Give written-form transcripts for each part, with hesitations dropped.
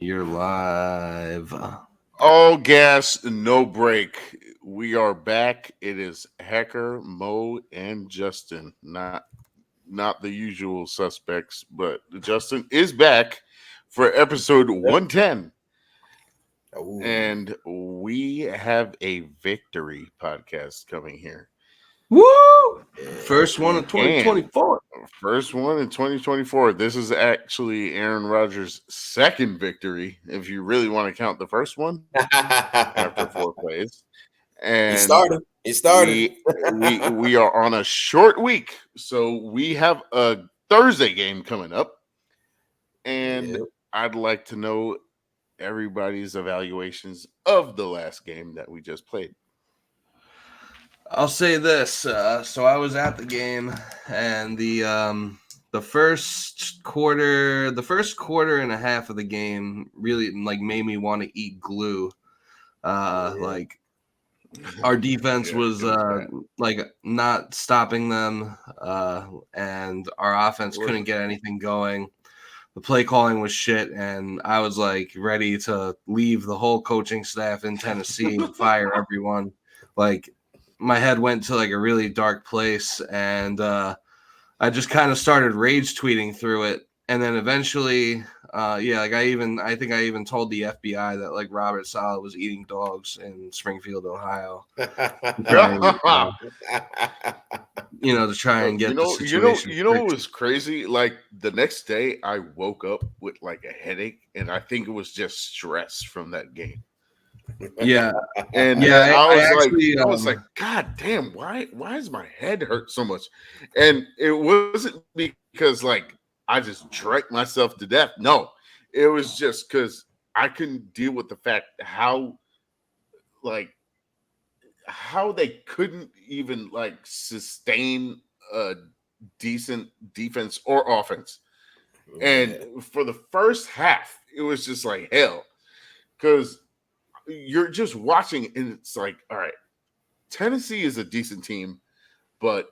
You're live. All gas, no break. We are back. It is Hacker, Mo, and Justin. Not the usual suspects, but Justin is back for episode Yep. 110. Ooh. And we have a victory podcast coming here. Woo! Yeah. First one of 2024. First one in 2024. This is actually Aaron Rodgers' second victory, if you really want to count the first one after four plays. He And started. He started. we are on a short week, so we have a Thursday game coming up, and Yep. I'd like to know everybody's evaluations of the last game that we just played. I'll say this. So I was at the game, and the first quarter and a half of the game really made me want to eat glue. Like our defense Yeah, was it was bad. not stopping them, and our offense couldn't get anything going. The play calling was shit, and I was like ready to leave the whole coaching staff in Tennessee and fire everyone. Like my head went to like a really dark place, and I just kind of started rage tweeting through it, and then eventually, I think I even told the FBI that like Robert Saleh was eating dogs in Springfield, Ohio, to try and get the situation It fixed. was crazy. Like the next day, I woke up with like a headache, and I think it was just stress from that game. Yeah, And yeah. I was Actually, God damn, why is my head hurt so much? And it wasn't because like I just drank myself to death. No, it was just because I couldn't deal with the fact like how they couldn't even like sustain a decent defense or offense. And for the first half, it was just like hell because you're just watching and it's like, all right, Tennessee is a decent team, but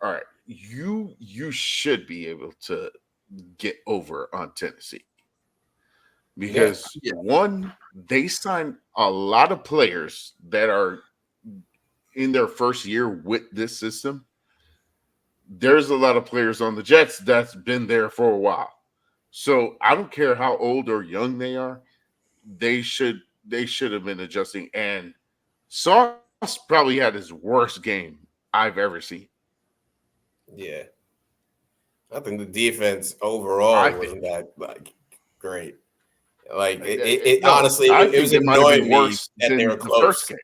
all right, you should be able to get over on Tennessee Yeah. because one, they signed a lot of players that are in their first year with this system. There's a lot of players on the Jets that's been there for a while. So I don't care how old or young they are, they should have been adjusting. And Sauce probably had his worst game I've ever seen. Yeah. I think the defense I overall think. wasn't that like great. Like it No, honestly, I it think was it might have been annoying me worse that they than were the first close. game.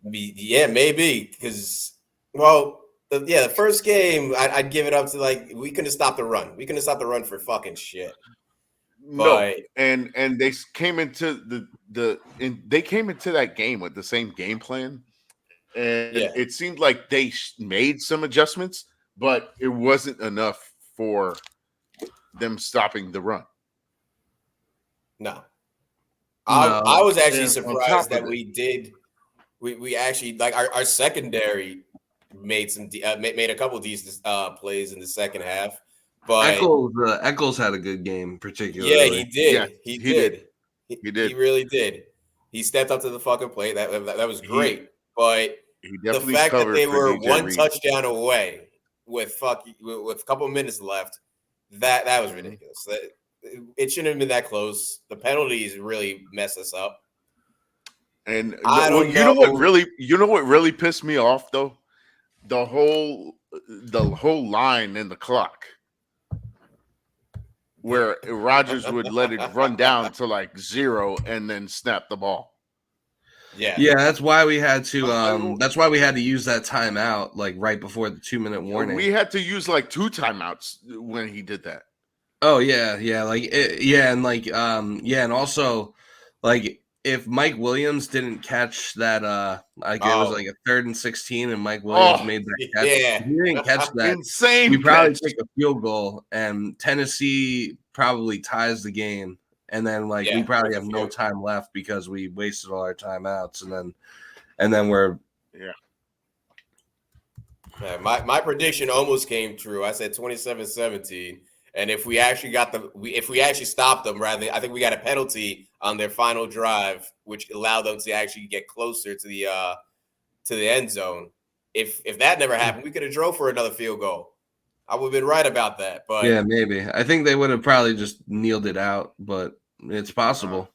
Yeah, maybe because the first game I'd give it up to like we couldn't stop the run. We couldn't stop the run for fucking shit. No, But and they came into they came into that game with the same game plan, and yeah, it seemed like they made some adjustments, but it wasn't enough for them stopping the run. no. I no. was actually And on top surprised of that it, we did. We actually like our secondary made made a couple decent plays in the second half, but Eccles had a good game, yeah, particularly. he yeah, did. He he did. did. He He did. really did. He stepped up to the fucking plate. That was He great. But he the definitely fact that covered they for were DJ one Reed. touchdown away with a couple minutes left, that was Mhm. ridiculous. It shouldn't have been that close. The penalties really messed us up. And I well, don't know. you know what really pissed me off though? The whole line in the clock where Rodgers would let it run down to like zero and then snap the ball. Yeah. Yeah, that's why we had to. I- That's why we had to use that timeout, like right before the 2-minute warning. we had to use like two timeouts when he did that. Oh yeah, and also, like if Mike Williams didn't catch that, like it was Oh, like a 3rd and 16, and Mike Williams Oh, made that catch. yeah. If he didn't catch that, we insane probably catch. take a field goal, and Tennessee probably ties the game, and then like we Yeah, probably with a have no few. time left because we wasted all our timeouts, and then we're Yeah. My prediction almost came true. I said 27-17, And if we actually stopped them, I think we got a penalty on their final drive, which allowed them to actually get closer to the end zone. If that never happened, we could have drove for another field goal. I would have been right about that. But yeah, maybe. I think they would have probably just kneeled it out, but it's possible.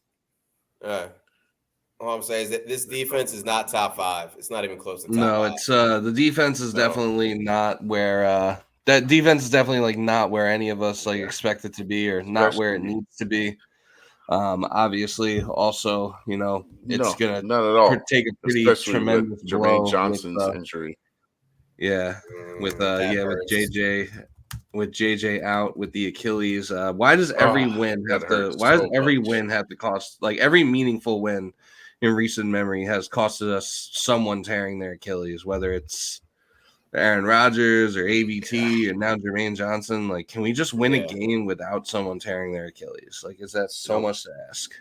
All I'm saying is that this defense is not top 5. It's not even close to top 5. No, it's the defense is definitely not where that defense is definitely like not where any of us like expect it to be, or not where it needs to be. Obviously, also, it's gonna not at all. take a pretty Especially tremendous with blow Jermaine Johnson's injury. Yeah, with JJ out with the Achilles. Why does every win have to? Why does every win have to cost? Like every meaningful win in recent memory has costed us someone tearing their Achilles, whether it's Aaron Rodgers or ABT or now Jermaine Johnson. Like, can we just win a game without someone tearing their Achilles? Like, is that so much to ask?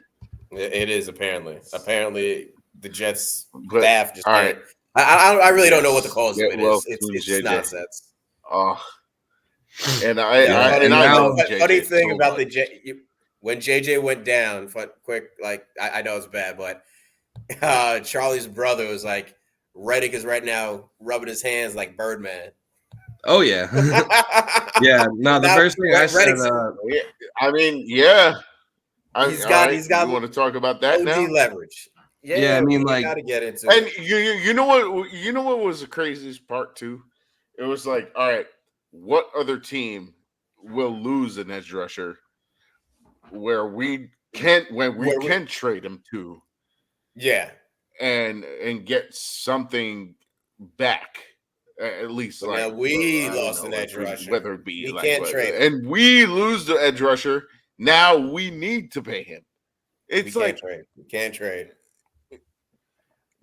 It is apparently. Apparently, the Jets staff just can't. I really don't know what the cause of it is. It's nonsense. And I love JJ. Funny thing about when JJ went down, I know it's bad, but Charlie's brother was like, Reddick is right now rubbing his hands like Birdman. Oh yeah, yeah. No, the first thing I said. He's got. You want to talk about that now? Leverage. Yeah, I mean, like, gotta get into and it. You know what was the craziest part too? It was like, all right, what other team will lose an edge rusher where we can trade him to? Yeah, and get something back, at least. But now we lost an edge rusher. Whether it be we can't trade him. And we lose the edge rusher. Now we need to pay him. It's we can't trade.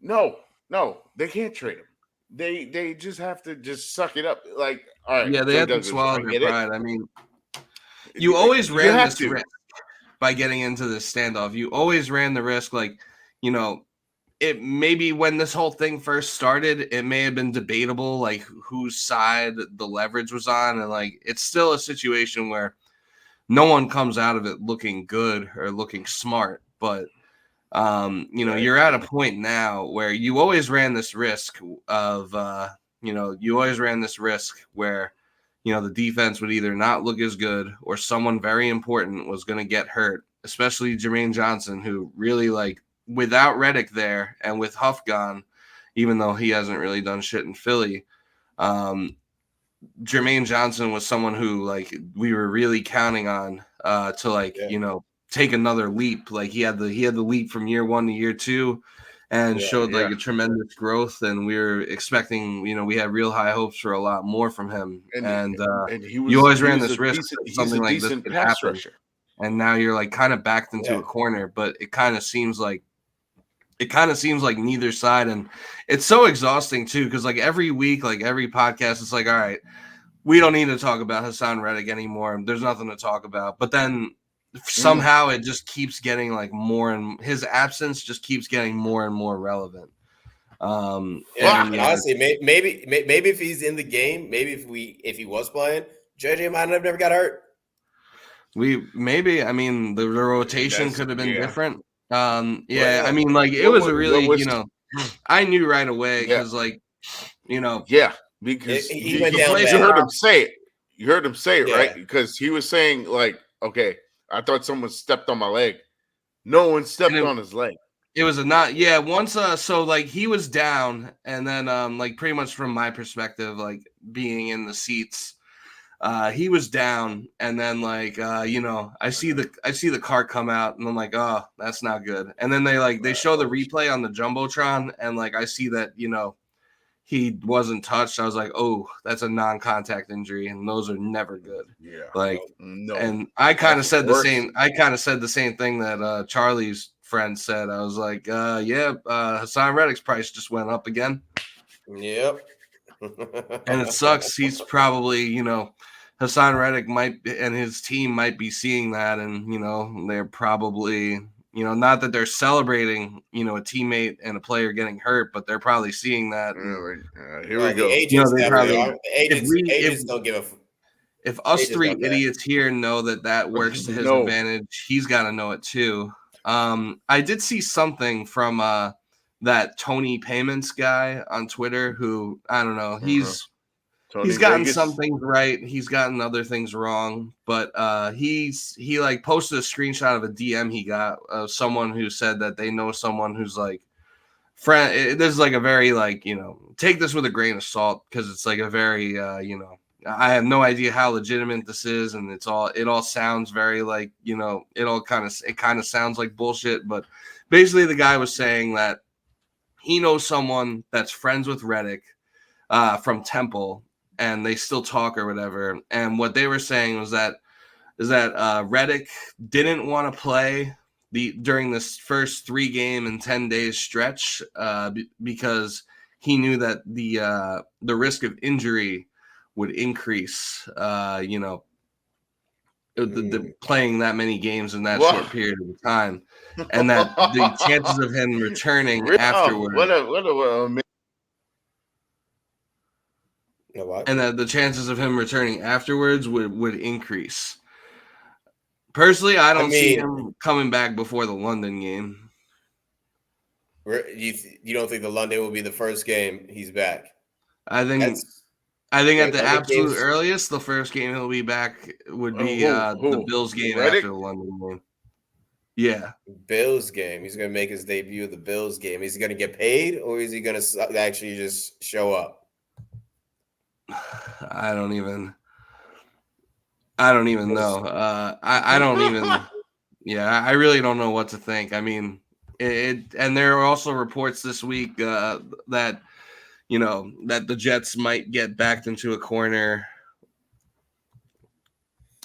No, they can't trade him. They just have to just suck it up. Like, all right, yeah, they have to swallow their pride. I mean, you always ran this risk by getting into this standoff. You always ran the risk, like, it maybe when this whole thing first started, it may have been debatable, like whose side the leverage was on, and like it's still a situation where no one comes out of it looking good or looking smart, but. You're at a point now where you always ran this risk of, where, the defense would either not look as good or someone very important was going to get hurt, especially Jermaine Johnson, who really, like, without Reddick there and with Huff gone, even though he hasn't really done shit in Philly, Jermaine Johnson was someone who, like, we were really counting on to, take another leap. Like he had the leap from year 1 to year 2 and showed like a tremendous growth, and we were expecting, we had real high hopes for a lot more from him. And you always ran this risk that something like this could happen. And now you're like kind of backed into a corner, but it kind of seems like neither side, and it's so exhausting too, because like every week, like every podcast, it's like, all right, we don't need to talk about Hassan Reddick anymore. There's nothing to talk about. But then somehow it just keeps getting like more, and his absence just keeps getting more and more relevant. Honestly, maybe if he's in the game, maybe if he was playing, JJ might have never got hurt. I mean, the rotation could have been different. I mean, like it was a really, I knew right away because because he went down. You heard him say it. You heard him say it, right? Because he was saying like, okay, I thought someone stepped on my leg. No one stepped on his leg. It was once so like he was down, and then like pretty much from my perspective, like being in the seats, he was down, and then like I see the cart come out, and I'm like, oh, that's not good. And then they show the replay on the Jumbotron, and like I see that he wasn't touched. I was like, oh, that's a non-contact injury, and those are never good. Yeah. Like, no. And I kind of said the same thing that Charlie's friend said. I was like, Hassan Reddick's price just went up again. Yep. And it sucks. He's probably, Hassan Reddick and his team might be seeing that, and they're probably, not that they're celebrating, a teammate and a player getting hurt, but they're probably seeing that. Here we go. The agents don't give a. if us just three got back. idiots here know that works to his advantage, he's got to know it too. I did see something from that Tony Payments guy on Twitter who, I don't know, he's gotten Vegas. some things right, he's gotten other things wrong, but he like posted a screenshot of a DM he got of someone who said that they know someone who's like friend. This is like a very like, you know, take this with a grain of salt because it's like a very you know, I have no idea how legitimate this is, and it all sounds very like, you know, it kind of sounds like bullshit. But basically, the guy was saying that he knows someone that's friends with Reddick from Temple, and they still talk or whatever. And what they were saying was that Reddick didn't want to play during this first 3 game and 10 days stretch because he knew that the risk of injury would increase, you know, the playing that many games in that short period of time, and that the chances of him returning afterwards, and that the chances of him returning afterwards would increase. Personally, I don't see him coming back before the London game. You don't think the London will be the first game he's back? I think at the absolute earliest, the first game he'll be back would be the Bills game after the London game. Yeah. Bills game. He's going to make his debut at the Bills game. Is he going to get paid, or is he going to actually just show up? I don't even know. I don't even. Yeah, I really don't know what to think. I mean, and there are also reports this week that, you know, that the Jets might get backed into a corner.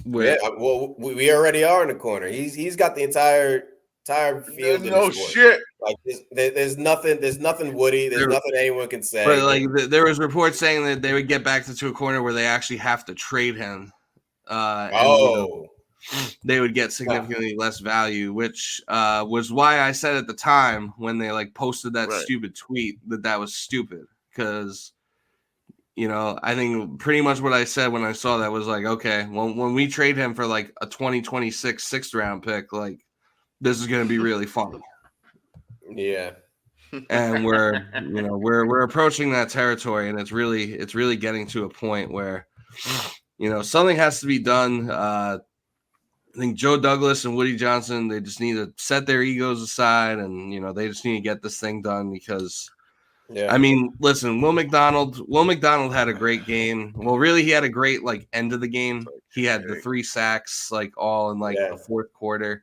Yeah, well, we already are in the corner. He's got the entire field. No shit. Like there's nothing Woody. There's nothing anyone can say. But like there was reports saying that they would get backed into a corner where they actually have to trade him. And, you know, they would get significantly less value, which was why I said at the time when they like posted that stupid tweet that was stupid, because, you know, I think pretty much what I said when I saw that was like, okay, well, when we trade him for like a 2026 6th round pick, like this is going to be really funny. Yeah. And we're approaching that territory, and it's really getting to a point where, you know, something has to be done. I think Joe Douglas and Woody Johnson, they just need to set their egos aside, and, you know, they just need to get this thing done because, I mean, listen, Will McDonald had a great game. Well, really, he had a great like end of the game. He had the 3 sacks like all in like the fourth quarter,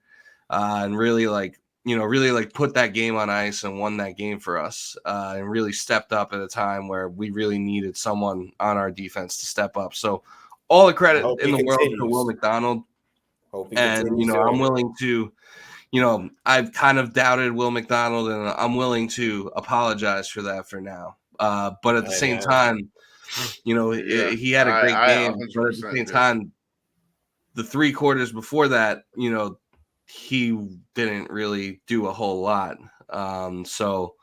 and really like, you know, really like put that game on ice and won that game for us, and really stepped up at a time where we really needed someone on our defense to step up. So all the credit in the world to Will McDonald. And, you know, I'm willing to, you know, I've kind of doubted Will McDonald, and I'm willing to apologize for that for now. But at the same time, you know, he had a great game. But at the same time, the 3 quarters before that, you know, he didn't really do a whole lot. So,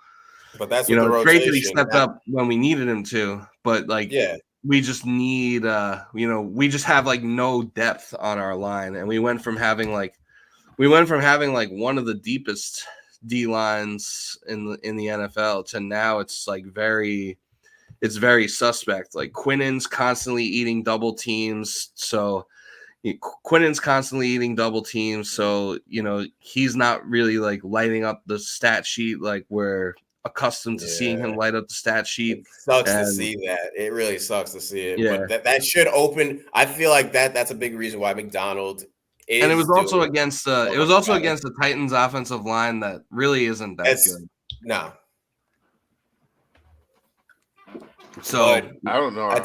but that's, you know, it's great that he stepped up when we needed him to. But like, we just need, you know, we just have like no depth on our line, and we went from having like one of the deepest D lines in the NFL to now it's like very suspect. Like Quinnen's constantly eating double teams, so you know, he's not really like lighting up the stat sheet like we're accustomed to seeing him light up the stat sheet. It sucks to see that. It really sucks to see it. Yeah. But that should open. I feel like that's a big reason why McDonald is. And it was also against the Titans offensive line that really isn't that good. No. So I don't know. I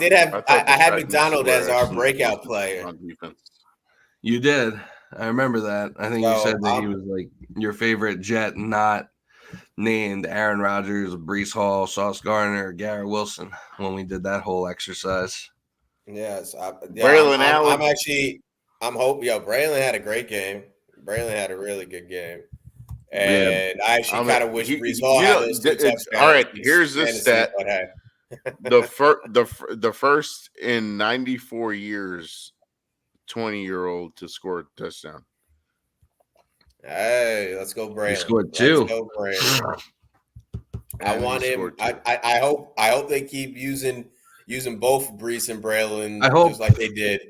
had McDonald as our breakout player on defense. You did. I remember that. I think you said that he was like your favorite Jet, not named Aaron Rodgers, Breece Hall, Sauce Gardner, or Garrett Wilson when we did that whole exercise. Yes. Braylon Allen. I'm hoping. Braylon had a great game. Braylon had a really good game. And I actually kind of wish Breece Hall had those 2 touchdowns. All right, here's this stat. The first in 94 years 20-year-old to score a touchdown. Hey, let's go, Braylon. He scored 2. Let's go, Braylon. I And want he him. scored 2. I hope they keep using both Brees and Braylon I hope. just like they did.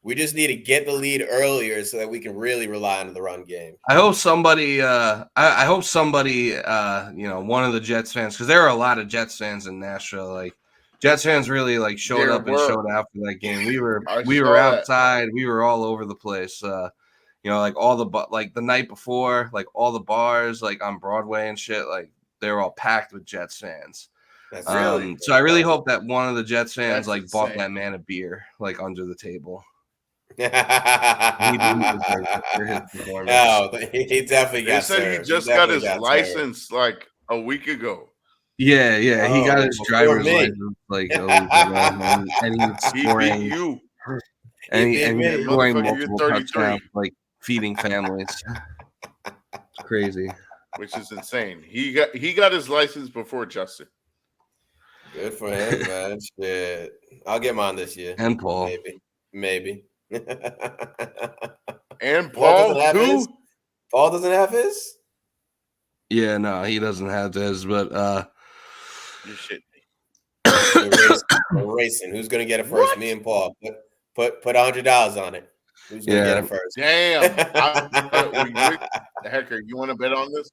We just need to get the lead earlier so that we can really rely on the run game. I hope somebody, I hope somebody, one of the Jets fans, because there are a lot of Jets fans in Nashville. Like Jets fans really like showed up and showed out for that game. We were outside. We were all over the place. Like all the the night before, like all the bars like on Broadway and shit, like they were all packed with Jets fans. That's really so I really hope that one of the Jets fans That's bought insane. that man a beer like under the table. He definitely They got said served. he just got his license like a week ago. Yeah, he got his driver's license like a week ago, and he's scoring. He beat you. And he's scoring Motherfucker, multiple you're 33. touchdowns, like feeding families. Crazy. Which is insane. He got his license before Justin. Good for him, man. Shit. I'll get mine this year. And Paul. Maybe. And Paul too? Paul doesn't have his? Yeah, no, he doesn't have his, but you shit We're racing. Who's gonna get it first? What? Me and Paul. Put $100 on it. Who's gonna get it first? Damn. Hecker, you want to bet on this?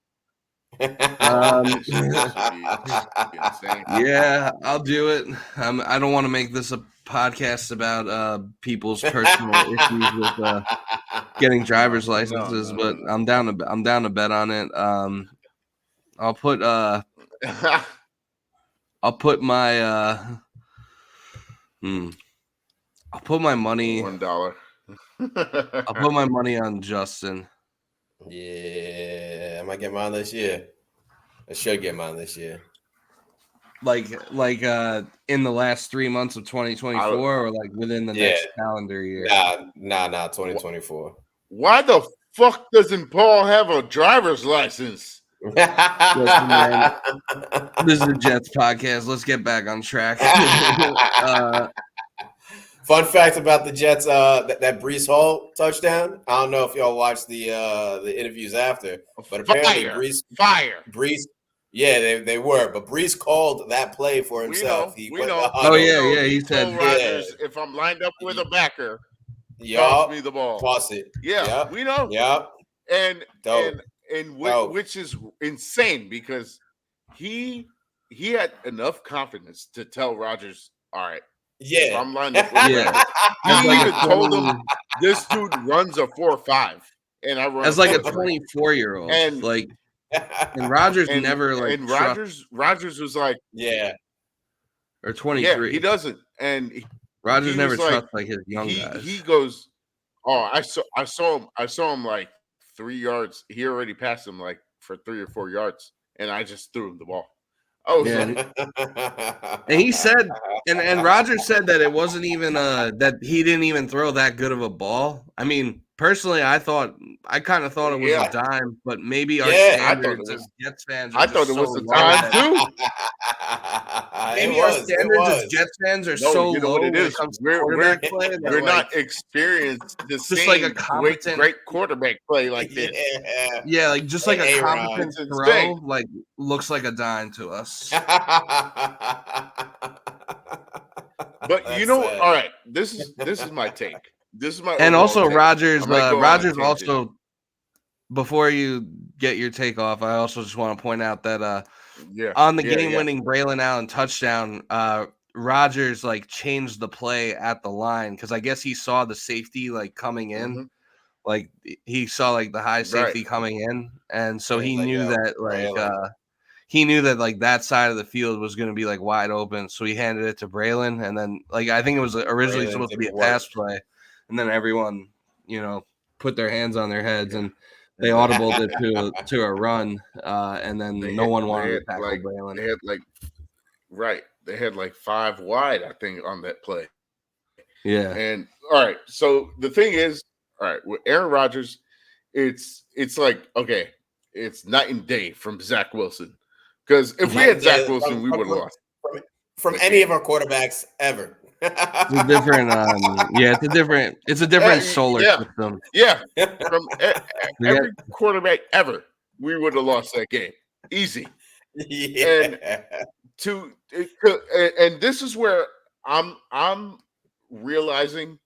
Yeah, I'll do it. I don't want to make this a podcast about people's personal issues with getting driver's licenses, but I'm down to bet on it. I'll put my money $1. I'll put my money on Justin. Yeah, I might get mine this year. I should get mine this year. Like in the last 3 months of 2024, or like within the next calendar year? Nah, 2024. Why the fuck doesn't Paul have a driver's license? Listen, man, this is the Jets podcast. Let's get back on track. Fun fact about the Jets, that Brees Hall touchdown. I don't know if y'all watched the interviews after, but apparently Brees. Yeah, they were, but Brees called that play for himself. We know. He said, Rodgers, if I'm lined up with a backer, toss me the ball. Toss it. Yeah, we know. Yeah, and which is insane because he had enough confidence to tell Rodgers, all right. Yeah, if I'm lined up with he even told him this dude runs a 4.5, and I run as like a 24-year-old, and like. And Rodgers never like. And Rodgers was like, or 23. Yeah, he doesn't. And Rodgers never trusts like his young guys. He goes, I saw him like 3 yards. He already passed him like for 3 or 4 yards, and I just threw him the ball. And he said, and Rodgers said that it wasn't even that he didn't even throw that good of a ball. I mean, personally, I kind of thought it was a dime, but maybe our standards as Jets fans. I thought it was a dime too. Maybe our standards as Jets fans are so low when it comes to quarterback play. We're not experienced the same like a competent, great quarterback play like this. Yeah, like just like a competent throw, like looks like a dime to us. But all right, this is my take. This is my and also take. Rodgers also, before you get your take off, I also just want to point out that on the game-winning Braylon Allen touchdown, Rodgers like changed the play at the line because I guess he saw the safety like coming in. Mm-hmm. Like he saw like the high safety coming in, and so he knew that like that side of the field was going to be like wide open. So he handed it to Braylon, and then like I think it was originally supposed to be a pass play, and then everyone put their hands on their heads and they audibled it to a run, and then no one wanted to tackle Braylon. They had like 5 wide, I think, on that play. Yeah, and all right. So the thing is. All right, with Aaron Rodgers, it's like, okay, it's night and day from Zach Wilson. Because if we had Zach Wilson, we would have lost. From any of our quarterbacks ever. It's a different, it's a different solar system. Yeah, from every quarterback ever, we would have lost that game easy. Yeah. And this is where I'm realizing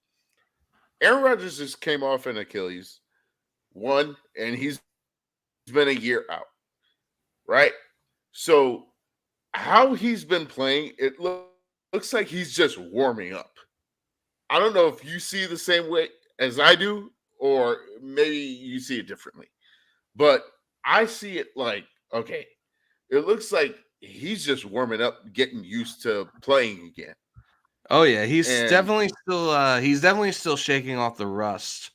Aaron Rodgers just came off an Achilles, and he's been a year out, right? So how he's been playing, it looks like he's just warming up. I don't know if you see the same way as I do, or maybe you see it differently. But I see it like, okay, it looks like he's just warming up, getting used to playing again. Oh yeah, he's definitely still shaking off the rust.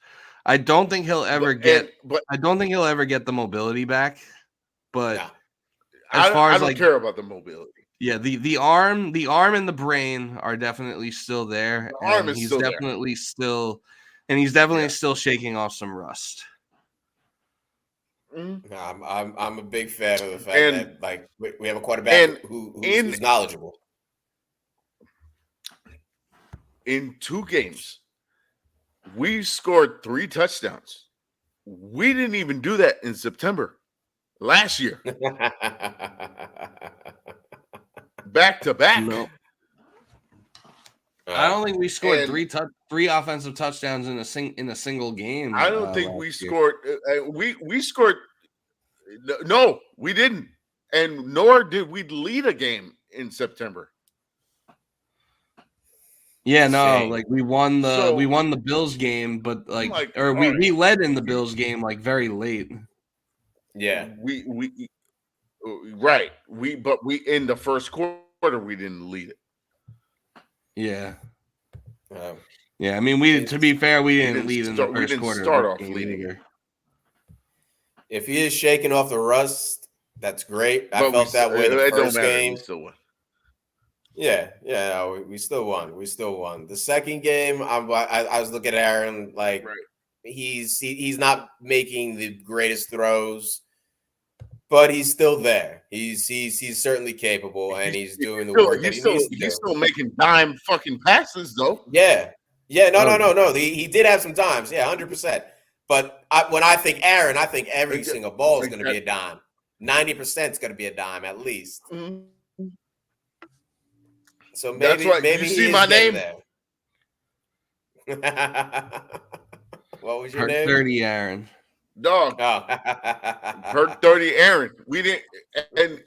I don't think he'll ever get the mobility back. But No. I don't care about the mobility. Yeah, the arm and the brain are definitely still there. The arm is still definitely there. He's definitely still shaking off some rust. Mm-hmm. I'm a big fan of the fact that we have a quarterback who's knowledgeable. In 2 games, we scored 3 touchdowns. We didn't even do that in September last year. Back to back. No. I don't think we scored 3 offensive touchdowns in a single game. I don't think we scored. We scored. No, we didn't, and nor did we lead a game in September. Yeah, no, like we won the Bills game, but we led in the Bills game like very late. Yeah, we right. But in the first quarter we didn't lead it. Yeah. Yeah, I mean, to be fair, we didn't lead in the first quarter. We didn't start off leading either. If he is shaking off the rust, that's great. I felt that way the first game. We still won. Yeah, we still won. We still won. The second game, I was looking at Aaron like he's not making the greatest throws, but he's still there. He's certainly capable, and he's doing the work that he needs to do. He's still making dime fucking passes, though. Yeah. No. He did have some dimes. Yeah, 100%. But when I think Aaron, I think every single ball is going to be a dime. 90% is going to be a dime at least. Mm-hmm. So maybe you see my name. What was your name? 30 Aaron. Dog. Oh. 30 Aaron. We didn't, and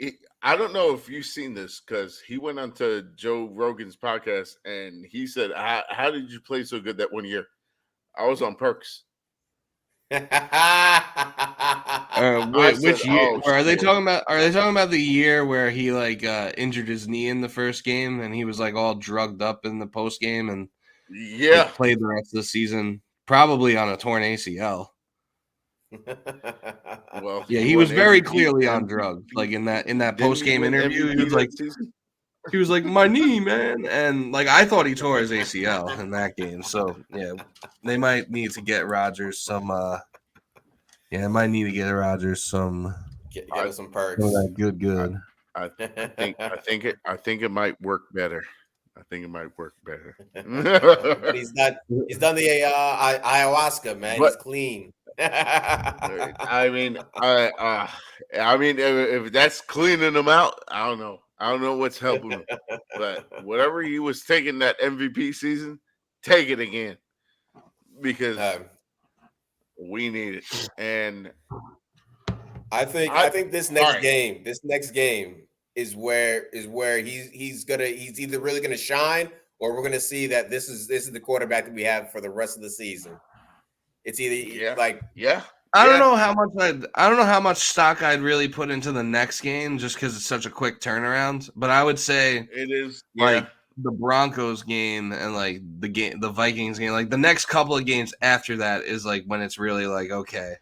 I don't know if you've seen this because he went on to Joe Rogan's podcast and he said, "How did you play so good that one year?" I was on perks. Which year? Are they talking about? Are they talking about the year where he injured his knee in the first game and he was all drugged up in the post game and played the rest of the season probably on a torn ACL? Well, he was very clearly on drugs. In that post game interview, he was like, "My knee, man," and I thought he tore his ACL in that game. So yeah, they might need to get Rodgers some. They might need to get Rodgers some. Get some perks. Good. I think it might work better. But he's done the ayahuasca, man. He's clean. I mean, if that's cleaning him out, I don't know what's helping him. But whatever he was taking that MVP season, take it again because we need it. And I think this next game is where he's either really gonna shine or we're gonna see that this is the quarterback that we have for the rest of the season. It's either I don't know how much stock I'd really put into the next game just because it's such a quick turnaround. But I would say it is the Broncos game and the Vikings game. The next couple of games after that is when it's really okay.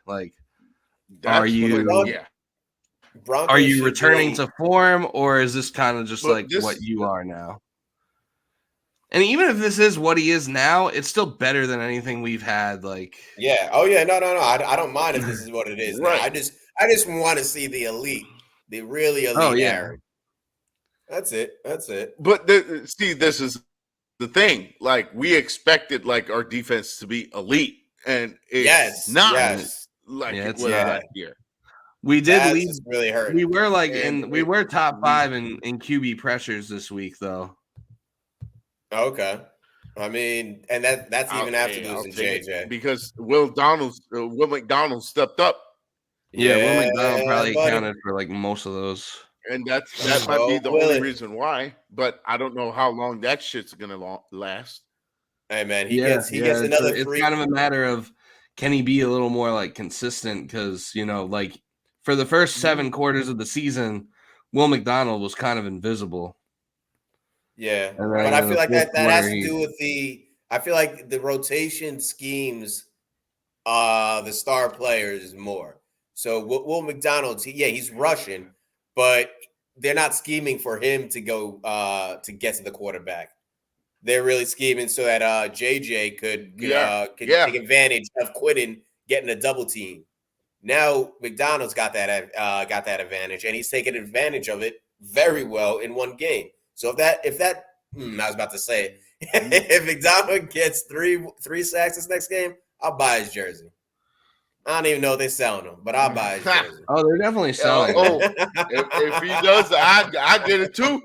Are you returning to form or is this kind of just what you are now? And even if this is what he is now, it's still better than anything we've had. Yeah. Oh yeah. No. I don't mind if this is what it is. Right. I just want to see the elite, the really elite Aaron. That's it. But this is the thing. Like we expected like our defense to be elite, and it's not like it was last year. We did lead. Just really hurt. We were like we were top 5 in QB pressures this week, though. Okay. I mean, and that's even after losing JJ. Because Will McDonald stepped up. Yeah, Will McDonald probably accounted for like most of those. And that might be the only reason why. But I don't know how long that shit's gonna last. Hey man, he gets another It's kind of a matter of can he be a little more like consistent? Because like for the first 7 quarters of the season, Will McDonald was kind of invisible. Yeah, but I feel like that has to do with I feel like the rotation schemes, the star players more. So Will McDonald, he's rushing, but they're not scheming for him to go to get to the quarterback. They're really scheming so that JJ could take advantage of Quidden getting a double team. Now McDonald's got that advantage, and he's taking advantage of it very well in one game. So if that I was about to say it. If McDonald gets three sacks this next game, I'll buy his jersey. I don't even know if they're selling them, but I'll buy his jersey. Oh, they're definitely selling. If he does, I get it too.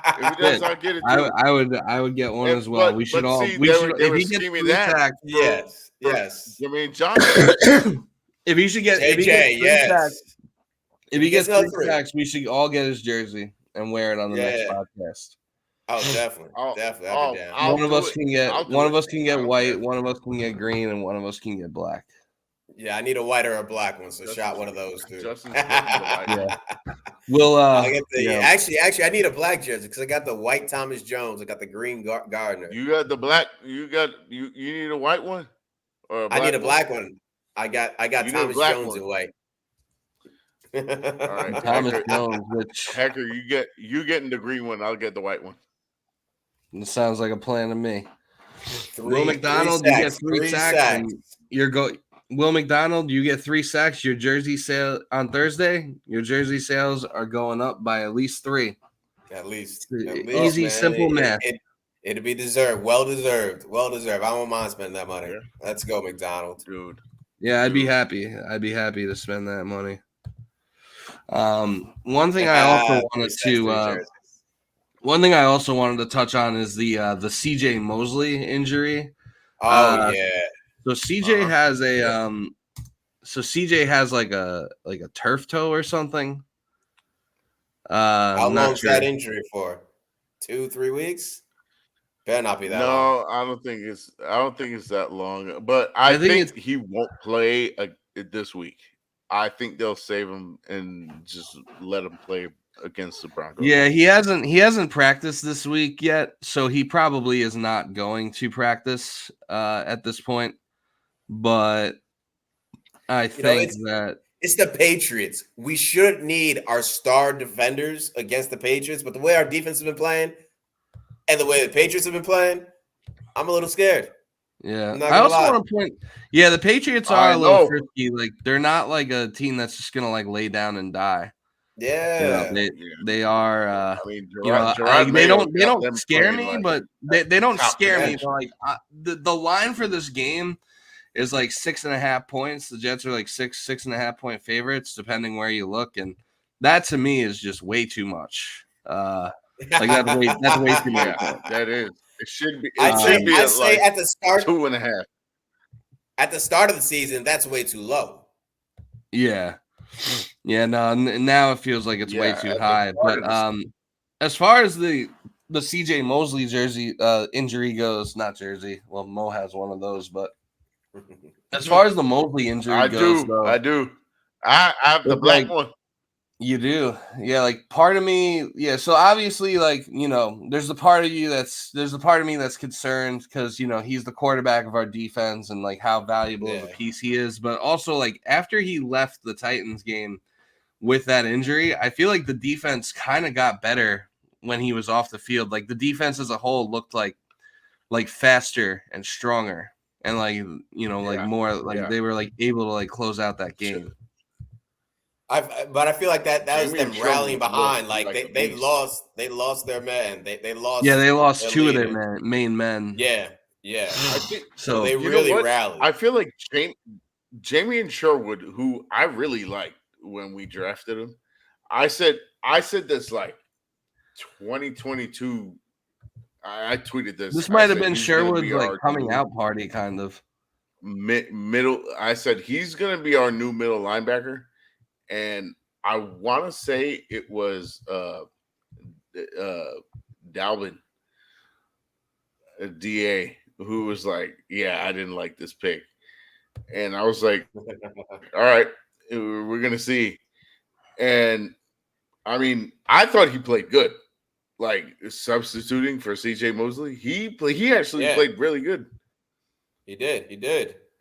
If he does, I'll get it too. I would get one as well. We should all. If he gets 3 sacks, yes. Jermaine Johnson. If he gets 3 sacks, we should all get his jersey and wear it on the next podcast. Oh, definitely. One of us can get white, one of us can get green, and one of us can get black. Yeah, I need a white or a black one, so shot one of those two. We'll actually I need a black jersey because I got the white Thomas Jones, I got the green Gardner. You got the black, you need a white one? Or I need a black one. I got Thomas Jones in white. All right, Thomas Jones, Hacker, you getting the green one, I'll get the white one. It sounds like a plan to me. Will McDonald, you get 3 sacks. And Will McDonald, you get 3 sacks. Your jersey sale on Thursday, your jersey sales are going up by at least 3. At least. Easy, simple math. It'll be deserved. Well deserved. I won't mind spending that money. Yeah. Let's go, McDonald. Dude. Yeah, I'd be happy. I'd be happy to spend that money. One thing I also wanted to touch on is the CJ Mosley injury. Oh yeah. So CJ has CJ has like a turf toe or something. How long is that injury for? 2-3 weeks? Better not be that long. No, I don't think it's that long. But I think he won't play this week. I think they'll save him and just let him play against the Broncos. Yeah, he hasn't practiced this week yet, so he probably is not going to practice at this point. But I think that it's the Patriots. We shouldn't need our star defenders against the Patriots, but the way our defense has been playing and the way the Patriots have been playing, I'm a little scared. Yeah, I also want to point. Yeah, the Patriots are a little frisky. Like they're not like a team that's just gonna like lay down and die. Yeah, they are. I mean, they don't scare me, but they don't scare me. But like the line for this game is like 6.5 points. The Jets are like 6.5 point favorites, depending where you look, and that to me is just way too much. Like that's way too much. That is. It should be. I'd say at the start 2.5. At the start of the season, that's way too low. Yeah. No. Now it feels like it's way too high. But as far as the CJ Mosley jersey injury goes, not jersey. Well, Mo has one of those, but as far as the Mosley injury goes, I do. I have the black one. You do. Yeah, like part of me, so obviously like, there's a part of me that's concerned because, he's the quarterback of our defense and like how valuable of a piece he is, but also like after he left the Titans game with that injury, I feel like the defense kind of got better when he was off the field. Like the defense as a whole looked like faster and stronger and like, like more like they were like able to like close out that game. But I feel like that was them Jermaine rallying Johnson behind. looked Like a they beast. lost their man. They lost. Yeah, they lost two leader. of their main men. Yeah. I think So So they you know really what? rallied. I feel like Jamie and Sherwood, who I really liked when we drafted him. I said this like 2022. I tweeted this. this I might have said been he's gonna Sherwood's be like our coming new out party, kind of. middle. I said he's gonna be our new middle linebacker, and I want to say it was Dalvin, DA, who was like, "Yeah, I didn't like this pick," and I was like, "All right, we're gonna see." And I mean, I thought he played good. Like substituting for CJ Mosley, he actually played really good. He did.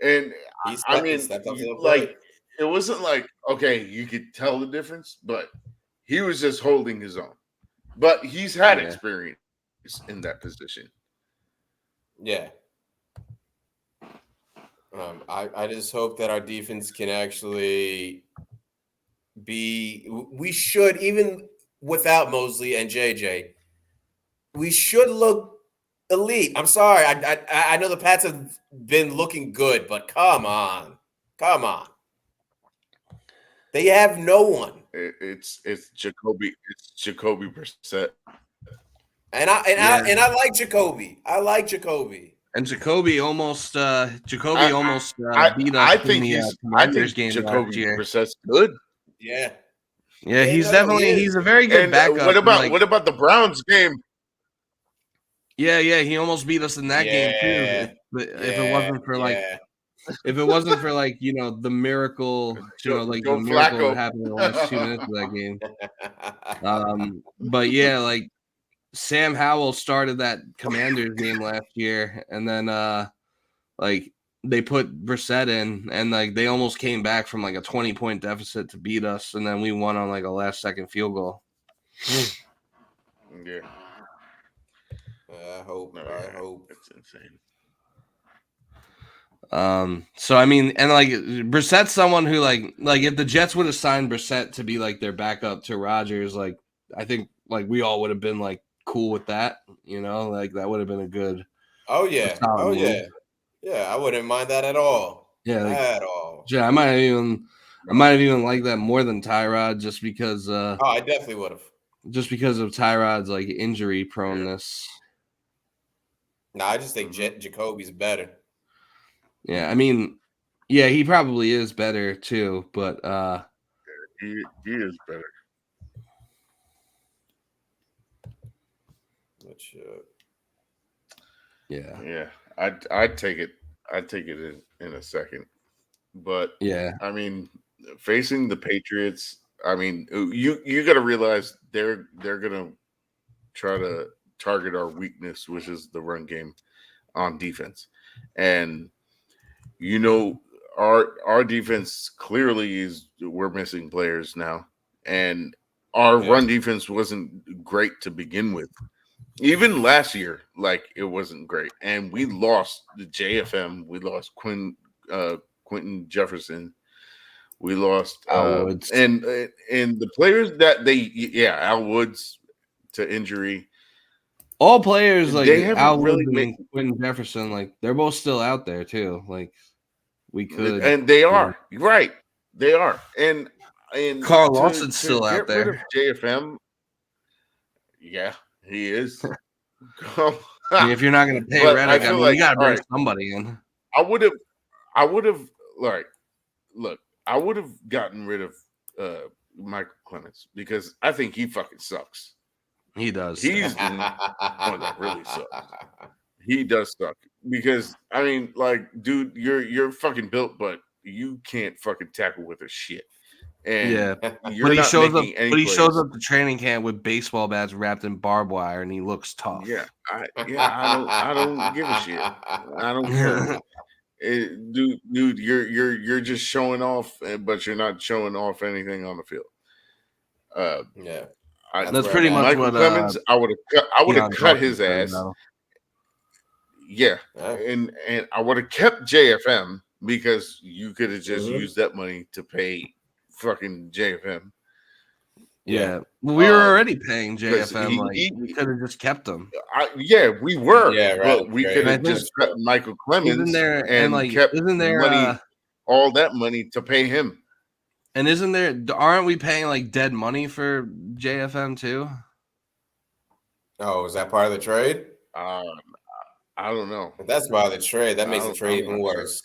And He I he mean, stepped up to the like plate. it wasn't like okay, you could tell the difference, but he was just holding his own. But he's had experience in that position. Yeah. I just hope that our defense can actually be. We should, even without Mosley and JJ, we should look elite. I'm sorry. I know the Pats have been looking good, but come on. They have no one. It's Jacoby Brissett. And I like Jacoby. And Jacoby almost beat us I in think the Commanders game Jacoby last year. Brissett's good. Yeah. Yeah, he's a very good And backup. what about the Browns game? Yeah, he almost beat us in that game too. If it wasn't for the miracle, the miracle that happened in the last 2 minutes of that game. But yeah, like Sam Howell started that Commanders game last year, and then they put Brissett in, and like they almost came back from like a 20-point deficit to beat us, and then we won on like a last-second field goal. Yeah. I hope. It's insane. So I mean, and like Brissett's someone who like if the Jets would have signed Brissett to be like their backup to Rodgers, like I think like we all would have been like cool with that, like that would have been a good. Oh yeah. move. Yeah, I wouldn't mind that at all. Yeah, at all. Yeah, I might have even liked that more than Tyrod, just because. I definitely would have. Just because of Tyrod's like injury proneness. No, I just think Jacoby's better. Yeah, I mean, yeah, he probably is better too, but he is better. Which, yeah, I'd take it. I'd take it in a second, but yeah, I mean, facing the Patriots, I mean, you got to realize they're gonna try to target our weakness, which is the run game on defense, and our defense clearly we're missing players now, and our run defense wasn't great to begin with. Even last year, like it wasn't great, and we lost the JFM. We lost Quentin Jefferson. We lost Al Woods. and the players that Al Woods to injury. All players like they haven't Al really Woods and Quentin Jefferson, like they're both still out there too. Like we could, and they are right. They are, and Carl Lawson's still out there. Get rid of JFM. Yeah, he is. I mean, if you're not going to pay Reddick, you got to bring somebody in. I would have like, look, I would have gotten rid of Michael Clemens because I think he fucking sucks. He does. He's the one that really sucks. He does suck because I mean, like, dude, you're fucking built, but you can't fucking tackle with a shit. And but he shows up to training camp with baseball bats wrapped in barbed wire, and he looks tough. Yeah, I don't give a shit. I don't care. Dude, you're just showing off, but you're not showing off anything on the field. That's pretty much Michael what Clemens. I would have cut his ass. Though. Yeah, and I would have kept JFM because you could have just used that money to pay fucking JFM. Yeah. Well, we were already paying JFM. We could have just kept him. We were. Yeah, right. But we could have just cut Michael Clemens and kept money, all that money to pay him. And aren't we paying like dead money for JFM too? Oh, is that part of the trade? I don't know. If that's part of the trade, that makes the trade even worse.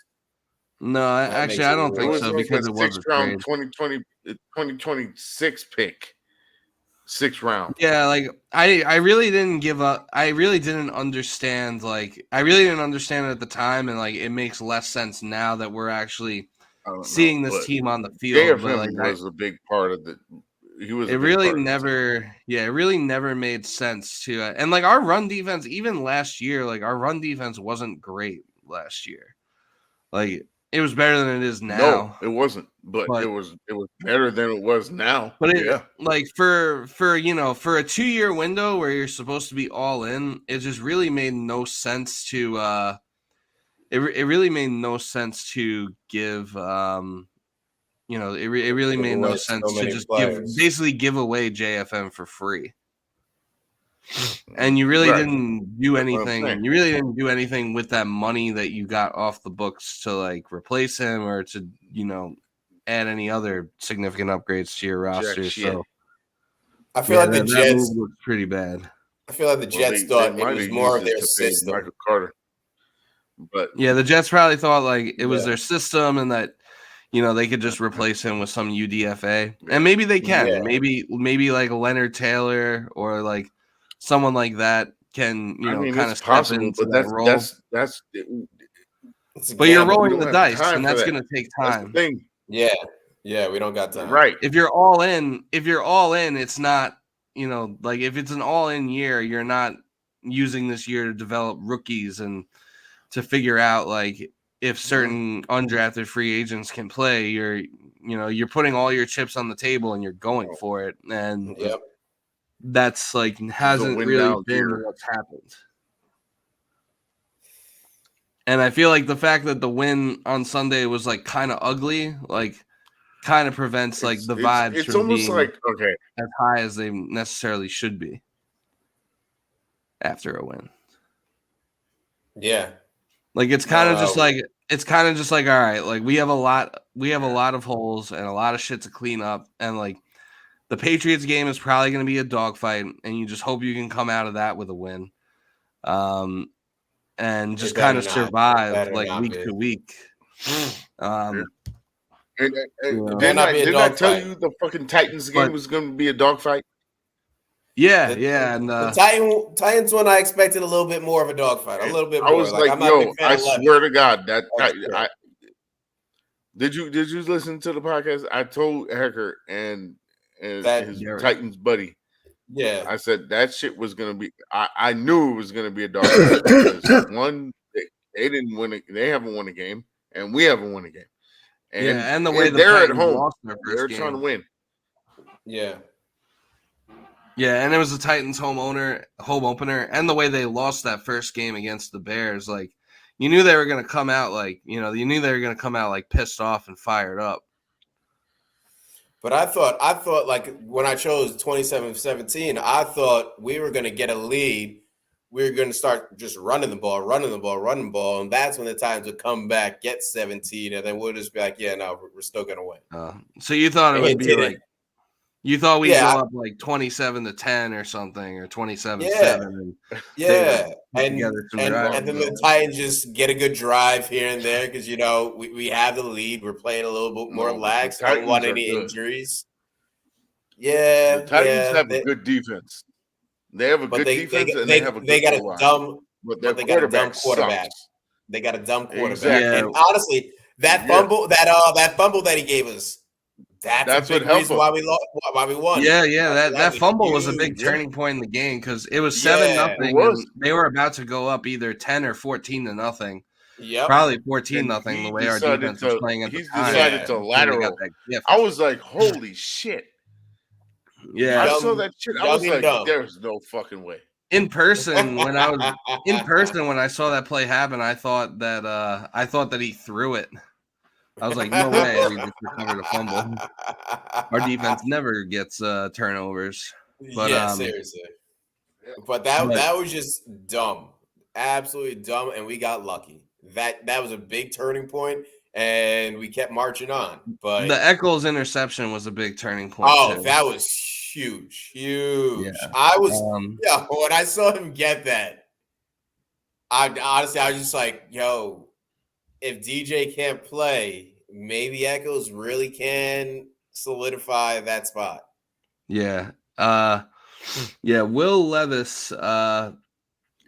No, actually, I don't think so because it was a round 2026 pick. 6th round. Yeah, like I really didn't give up. I really didn't understand. Like I really didn't understand it at the time, and like it makes less sense now that we're actually seeing this team on the field. JFM was a big part of the. He was. It really never. Yeah, it really never made sense to. And like our run defense, even last year, like our run defense wasn't great last year. Like it was better than it is now. No, it wasn't, but it was better than it was now. But like for a 2-year window where you're supposed to be all in, it just really made no sense to. It really made no sense to give. It really made no sense to just basically give away JFM for free. And you really didn't do anything. You really didn't do anything with that money that you got off the books to like replace him or to, add any other significant upgrades to your roster. So I feel like the Jets looked pretty bad. I feel like the Jets thought it was more of their system. Michael Carter. But yeah, the Jets probably thought like it was their system and that they could just replace him with some UDFA. And maybe they can. Yeah. Maybe like Leonard Taylor or like someone like that can, kind of step into that role. But you're rolling the dice, and that's going to take time. Yeah, we don't got time. Right. If you're all in, it's not, like if it's an all-in year, you're not using this year to develop rookies and to figure out like if certain undrafted free agents can play. You're putting all your chips on the table and you're going for it. And that's like hasn't really been what's happened. And I feel like the fact that the win on Sunday was like kind of ugly, like kind of prevents like the vibes. It's almost being like as high as they necessarily should be after a win. Yeah. Like it's kind of just like all right, like we have a lot of holes and a lot of shit to clean up, and like the Patriots game is probably going to be a dogfight, and you just hope you can come out of that with a win, and just kind of survive like week to week. Didn't I tell you the fucking Titans game was going to be a dogfight? Yeah, and the Titans one I expected a little bit more of a dogfight, a little bit more. I was like I swear to God that did you listen to the podcast? I told Hecker and his Titans buddy. Yeah, I said that shit was gonna be. I knew it was gonna be a dogfight because one, they didn't win it. They haven't won a game, and we haven't won a game. And the way they're at home, they're trying to win. Yeah. Yeah, and it was the Titans home opener, and the way they lost that first game against the Bears, like you knew they were going to come out like pissed off and fired up. But I thought like when I chose 27-17, I thought we were going to get a lead. We were going to start just running the ball, and that's when the Titans would come back, get 17, and then we'll just be like, yeah, no, we're still going to win. So you thought it would be like. You thought we'd go up like 27-10 or something, or 27-7. Yeah. And then the Titans just get a good drive here and there because, we have the lead. We're playing a little bit more lax. I don't want any injuries. Yeah. The Titans have a good defense. They have a good defense, and they have a good line. But they got a dumb quarterback. They got a dumb quarterback. Exactly. And honestly, that fumble that he gave us, that's a big reason why we won. Yeah. That fumble was a big turning point in the game because it was 7-0. They were about to go up either 10 or 14-0. Yeah, probably 14-0. The way our defense was playing at the time. He decided to lateral. I was like, "Holy shit!" Yeah, I saw that shit. I was like, "There's no fucking way." In person, when I saw that play happen, I thought that he threw it. I was like, no way we just recovered a fumble. Our defense never gets turnovers. But yeah, seriously. But that was just dumb, absolutely dumb, and we got lucky. That was a big turning point, and we kept marching on. But the Eccles interception was a big turning point too. that was huge. Yeah. I was when I saw him get that, I was just like, yo, if DJ can't play, maybe Eccles really can solidify that spot. Yeah. Will Levis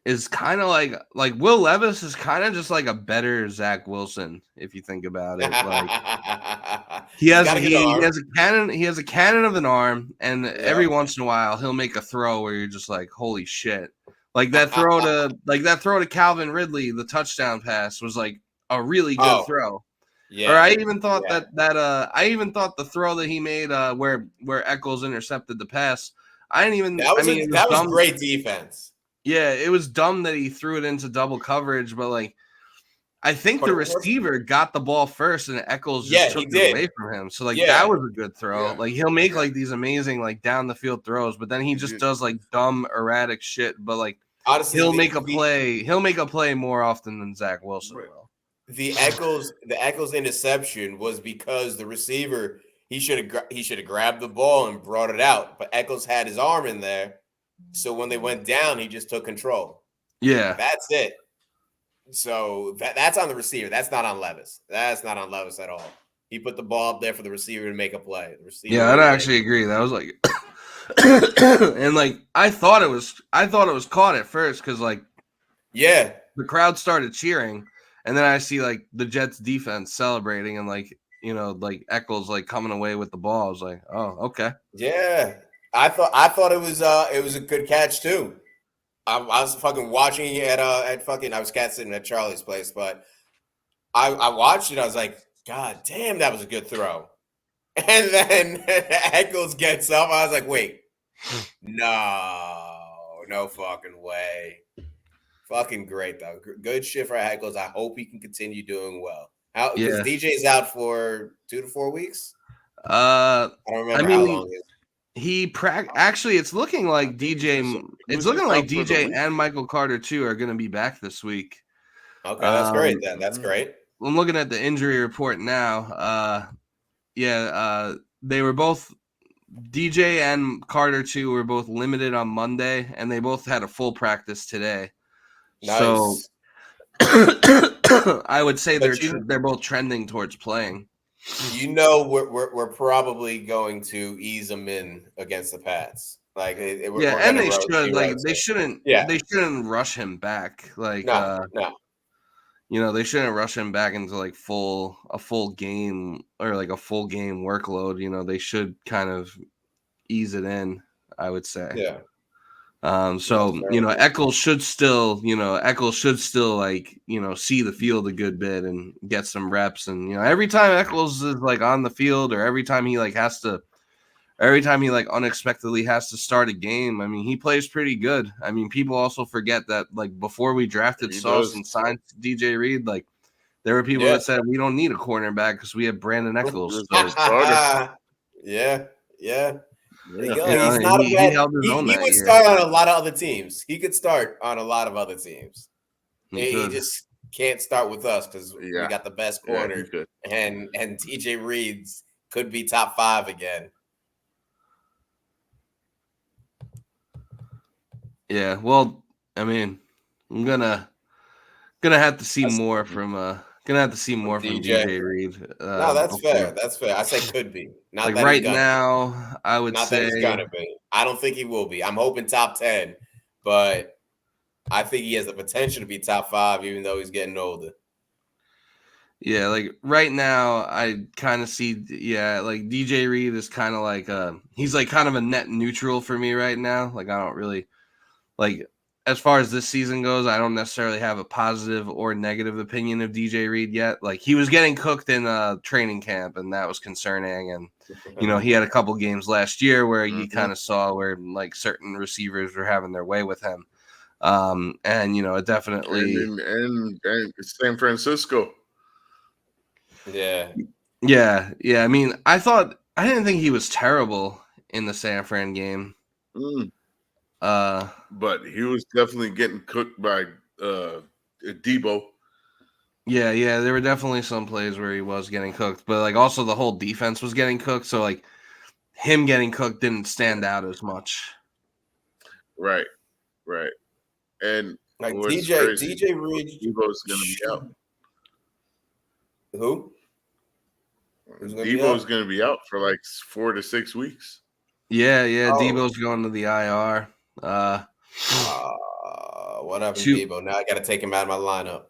is kind of like Will Levis is kind of just like a better Zach Wilson if you think about it. Like he has a cannon of an arm, and every once in a while he'll make a throw where you're just like, holy shit. Like that throw to Calvin Ridley, the touchdown pass was like a really good throw. Yeah. Or I even thought I even thought the throw that he made where Eccles intercepted the pass. That was great defense. Yeah, it was dumb that he threw it into double coverage, but like I think the receiver got the ball first and Eccles just took it away from him. So like that was a good throw. Yeah. Like he'll make like these amazing like down the field throws, but then he just does like dumb erratic shit. But like honestly, he'll make a play more often than Zach Wilson will. The Eccles interception was because the receiver he should have grabbed the ball and brought it out, but Eccles had his arm in there, so when they went down, he just took control. Yeah, that's it. So that's on the receiver. That's not on Levis. That's not on Levis at all. He put the ball up there for the receiver to make a play. The receiver I'd actually agree. That was like, and like I thought it was caught at first because like the crowd started cheering. And then I see like the Jets defense celebrating and like, you know, like Eccles like coming away with the ball. I was like, oh, okay. Yeah. I thought it was a good catch too. I was fucking watching it at fucking I was cat sitting at Charlie's place, but I watched it, I was like, God damn, that was a good throw. And then Eccles gets up. I was like, wait, no fucking way. Fucking great though. Good shit for Eccles. I hope he can continue doing well. Because DJ's out for 2 to 4 weeks. I don't remember how long it is. Actually, it's looking like DJ. It's looking like DJ and Michael Carter too are going to be back this week. Okay, that's great. Then that's great. I'm looking at the injury report now. They were both. DJ and Carter too were both limited on Monday, and they both had a full practice today. Nice. So I would say they're both trending towards playing. You know, we're probably going to ease them in against the Pats. Like, and they should. Like, they shouldn't. Yeah. They shouldn't rush him back. Like, no. You know, they shouldn't rush him back into like a full game or like a full game workload. You know, they should kind of ease it in, I would say. Yeah. So, you know, Eccles should still like, you know, see the field a good bit and get some reps. And, you know, every time Eccles is like on the field or every time he unexpectedly has to start a game, I mean, he plays pretty good. I mean, people also forget that like before we drafted Sauce and signed DJ Reed, like there were people that said we don't need a cornerback because we have Brandon Eccles. Yeah. Yeah. He's not a bad. He would start on a lot of other teams. He could start on a lot of other teams. He just can't start with us because we got the best corner, and DJ Reed's could be top 5 again. Yeah, well, I mean, I'm gonna have to see more from DJ Reed. No, that's fair. That's fair. I say could be. Not like that right now, I would not say that he's gonna be. I don't think he will be. I'm hoping top 10, but I think he has the potential to be top 5, even though he's getting older. Yeah, like right now, I kind of see, like DJ Reed is kind of like he's like kind of a net neutral for me right now. Like I don't really like. As far as this season goes, I don't necessarily have a positive or negative opinion of DJ Reed yet. Like he was getting cooked in training camp, and that was concerning. And you know, he had a couple games last year where you kind of saw where like certain receivers were having their way with him. And you know, it definitely and San Francisco. Yeah. I mean, I thought I didn't think he was terrible in the San Fran game. But he was definitely getting cooked by Debo. Yeah, there were definitely some plays where he was getting cooked, but like also the whole defense was getting cooked, so like him getting cooked didn't stand out as much. Right. And Like what's DJ crazy, Reed, Debo's going to be out. Who? Debo's going to be out for like 4 to 6 weeks. Yeah, Debo's going to the IR. What happened to Debo? Now I got to take him out of my lineup.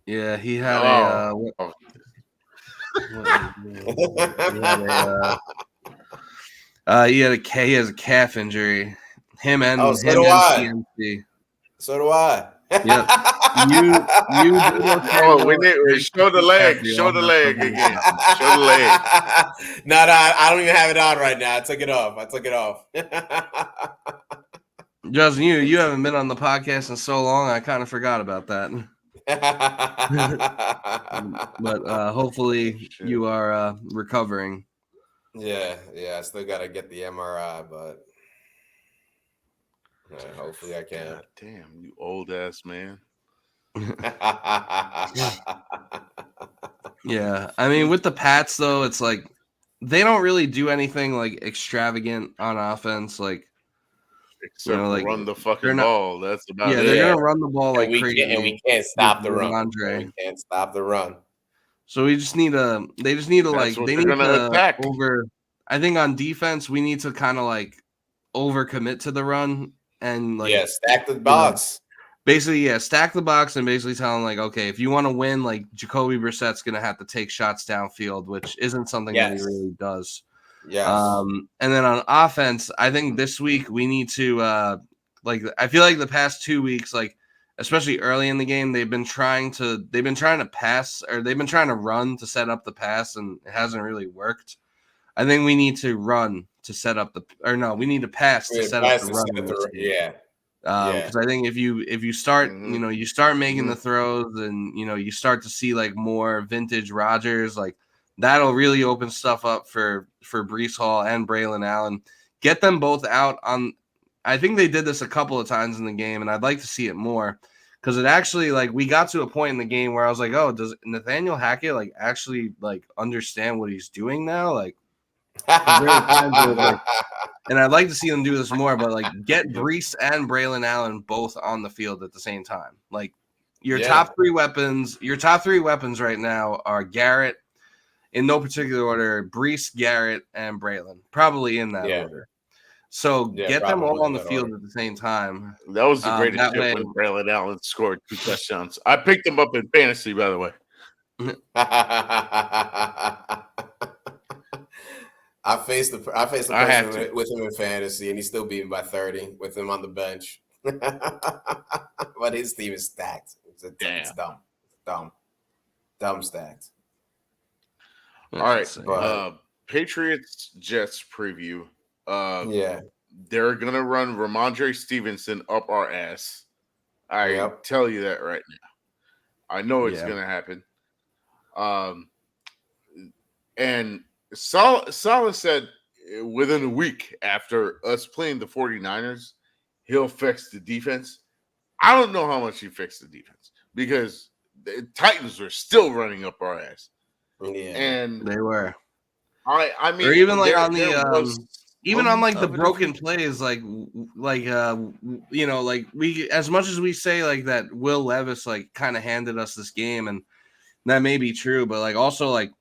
Yeah, he had he has a calf injury. Him and CMC. So do I. Yep. Show the leg. Show the leg again. Show the leg. No, I don't even have it on right now. I took it off. Justin, you haven't been on the podcast in so long. I kind of forgot about that. But hopefully you are recovering. Yeah. I still got to get the MRI, but hopefully I can. God damn, you old ass man. Yeah, I mean, with the Pats though, it's like they don't really do anything like extravagant on offense, like except run the fucking ball. That's about it. They're gonna run the ball like crazy, and we can't stop the run. We can't stop the run. So we just need to. They just need to attack. I think on defense we need to kind of like overcommit to the run and like stack the box. Basically, stack the box and basically tell them like, okay, if you want to win, like Jacoby Brissett's gonna have to take shots downfield, which isn't something that he really does. Yes. And then on offense, I think this week we need to I feel like the past 2 weeks, like especially early in the game, they've been trying to pass or they've been trying to run to set up the pass, and it hasn't really worked. I think we need to run to set up we need to pass to set up the run. Because I think if you start, you start making the throws, and you start to see like more vintage Rodgers, like that'll really open stuff up for Breece Hall and Braylon Allen. Get them both out on. I think they did this a couple of times in the game, and I'd like to see it more because it actually like we got to a point in the game where I was like, oh, does Nathaniel Hackett like actually like understand what he's doing now? Like, and I'd like to see them do this more, but like get Breece and Braylon Allen both on the field at the same time. Like your top three weapons right now are Garrett, in no particular order, Breece, Garrett, and Braylon, probably in that order. So get them all on the field at the same time. That was the greatest shit when Braylon Allen scored 2 touchdowns. I picked him up in fantasy, by the way. I faced the person with him in fantasy, and he still beat me by 30 with him on the bench. But his team is stacked. It's dumb stacked. All right, Patriots Jets preview. They're gonna run Ramondre Stevenson up our ass. I tell you that right now. I know it's gonna happen. And Saleh said within a week after us playing the 49ers, he'll fix the defense. I don't know how much he fixed the defense because the Titans were still running up our ass. Yeah, and they were. I mean, or even like on the even on like the broken plays, like we, as much as we say like that Will Levis like kind of handed us this game, and that may be true, but like also like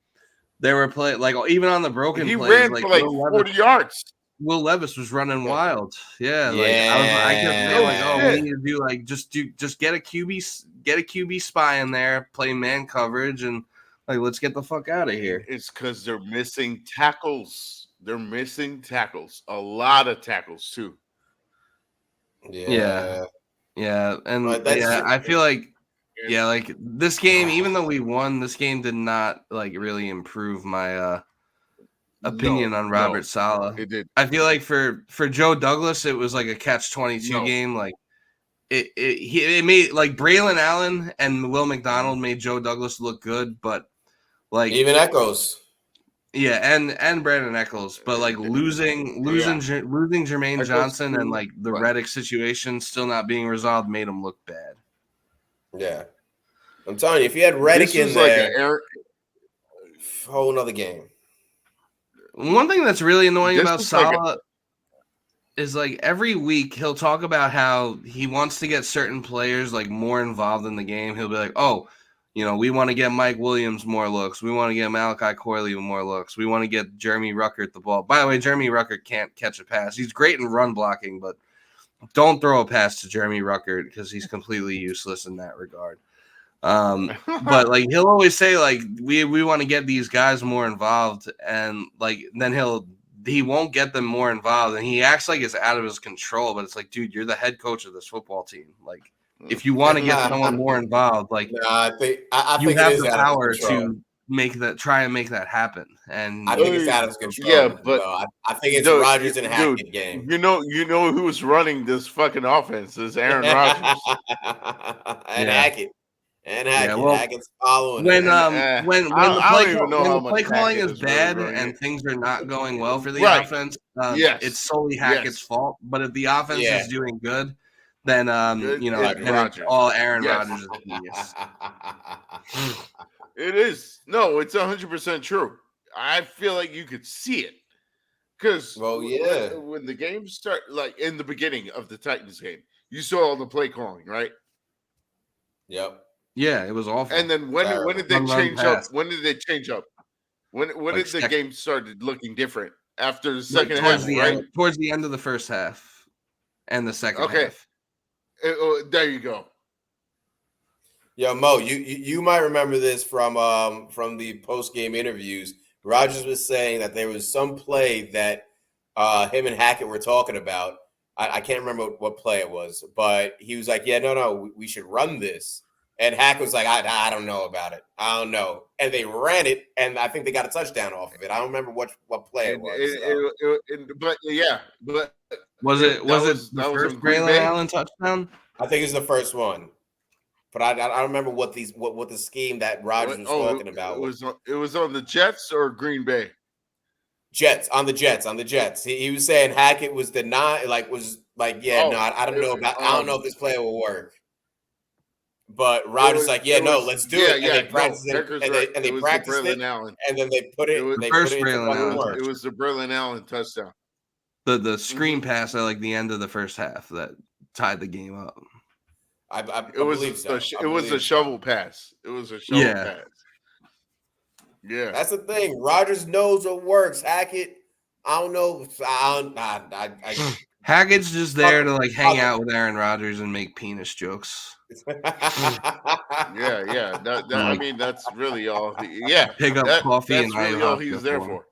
they were playing like even on the broken plays, ran like for like 40 yards. Will Levis was running wild. Yeah, like I kept saying like, oh, we need to do like just get a QB spy in there, play man coverage, and like let's get the fuck out of here. It's because they're missing tackles. They're missing tackles. A lot of tackles too. Yeah. And I feel like like this game, even though we won, this game did not like really improve my opinion on Robert Saleh. It did. I feel like for Joe Douglas, it was like a catch-22 game. Like it made like Braylon Allen and Will McDonald made Joe Douglas look good, but like even Echoes. Yeah, and Brandon Eccles, but like losing Jermaine Eccles Johnson too, and like the but- Reddick situation still not being resolved made him look bad. Yeah, I'm telling you, if you had Reddick in there, whole nother game. One thing that's really annoying about was like Saleh is like every week he'll talk about how he wants to get certain players like more involved in the game. He'll be like, "Oh, you know, we want to get Mike Williams more looks. We want to get Malachi Corley more looks. We want to get Jeremy Ruckert the ball." By the way, Jeremy Ruckert can't catch a pass. He's great in run blocking, but don't throw a pass to Jeremy Ruckert because he's completely useless in that regard. But like he'll always say like we want to get these guys more involved, and like then he won't get them more involved, and he acts like it's out of his control. But it's like, dude, you're the head coach of this football team. Like, if you want to get someone more involved, like, I think you it have is the out of power control. to try and make that happen. And I think it's out of his control. Yeah, but I think it's Rodgers and Hackett game. You know who's running this fucking offense is Aaron Rodgers and Hackett. And Hackett. Yeah, well, Hackett's following when him. the play calling is bad and things are not going well for the offense, it's solely Hackett's fault. But if the offense is doing good, then it's all Aaron Rodgers' genius. It is. No, it's 100% true. I feel like you could see it. Because when the game started, like in the beginning of the Titans game, you saw all the play calling, right? Yep. Yeah, it was awful. And then when did they change up? When did they change up? When did the game started looking different after the second half? Towards the end of the first half and the second half. There you go. Yo, Mo, you might remember this from the post game interviews. Rodgers was saying that there was some play that him and Hackett were talking about. I can't remember what play it was, but he was like, "Yeah, no, we should run this." And Hackett was like, I don't know about it. I don't know. And they ran it, and I think they got a touchdown off of it. I don't remember what play it was. But was it the first Braylon Allen touchdown? I think it's the first one. But I don't remember what the scheme that Rodgers was talking about. It was on the Jets or Green Bay? On the Jets. He was saying Hackett was denied, I don't know if this play will work. But Rodgers let's do it. And they practiced it, and they practiced it, and then they put it. It was the Braylon Allen touchdown. The screen pass at like the end of the first half that tied the game up. I believe so. It was a shovel pass. It was a shovel pass. Yeah, that's the thing. Rodgers knows what works. Hackett, I don't know. Hackett's just there to like hang out with Aaron Rodgers and make penis jokes. Yeah. I mean, that's really all. Pick up coffee that's and really all he's there for.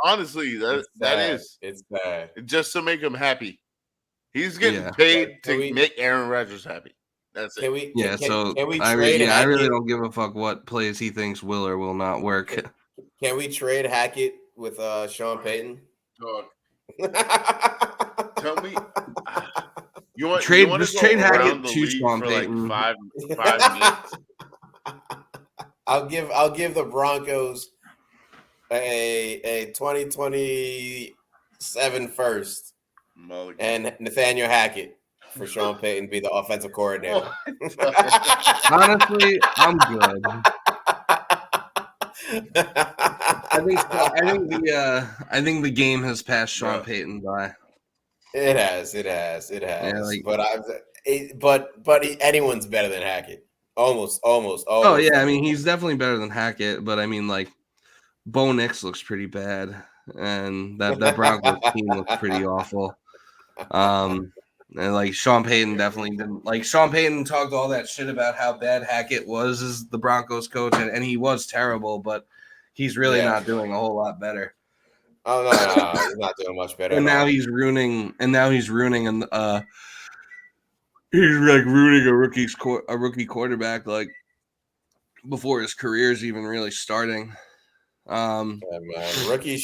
Honestly, it's bad. Just to make him happy. He's getting paid to make Aaron Rodgers happy. That's it. Can we I really don't give a fuck what plays he thinks will or will not work. Can we trade Hackett with Sean Payton? Tell me. Trade Hackett to Sean Payton. Like 5 minutes. I'll give the Broncos a 2027 first. Mulligan. And Nathaniel Hackett for Sean Payton be the offensive coordinator. Honestly, I'm good. I think the game has passed Sean Payton by. It has. Yeah, but anyone's better than Hackett. Almost. Oh yeah, I mean he's definitely better than Hackett, but I mean like Bo Nix looks pretty bad, and that Broncos team looks pretty awful. And like Sean Payton definitely didn't like. Sean Payton talked all that shit about how bad Hackett was as the Broncos coach, and he was terrible, but he's really not doing a whole lot better. Oh no, he's not doing much better. And now he's ruining he's like ruining a rookie quarterback like before his career is even really starting. Man. Rookie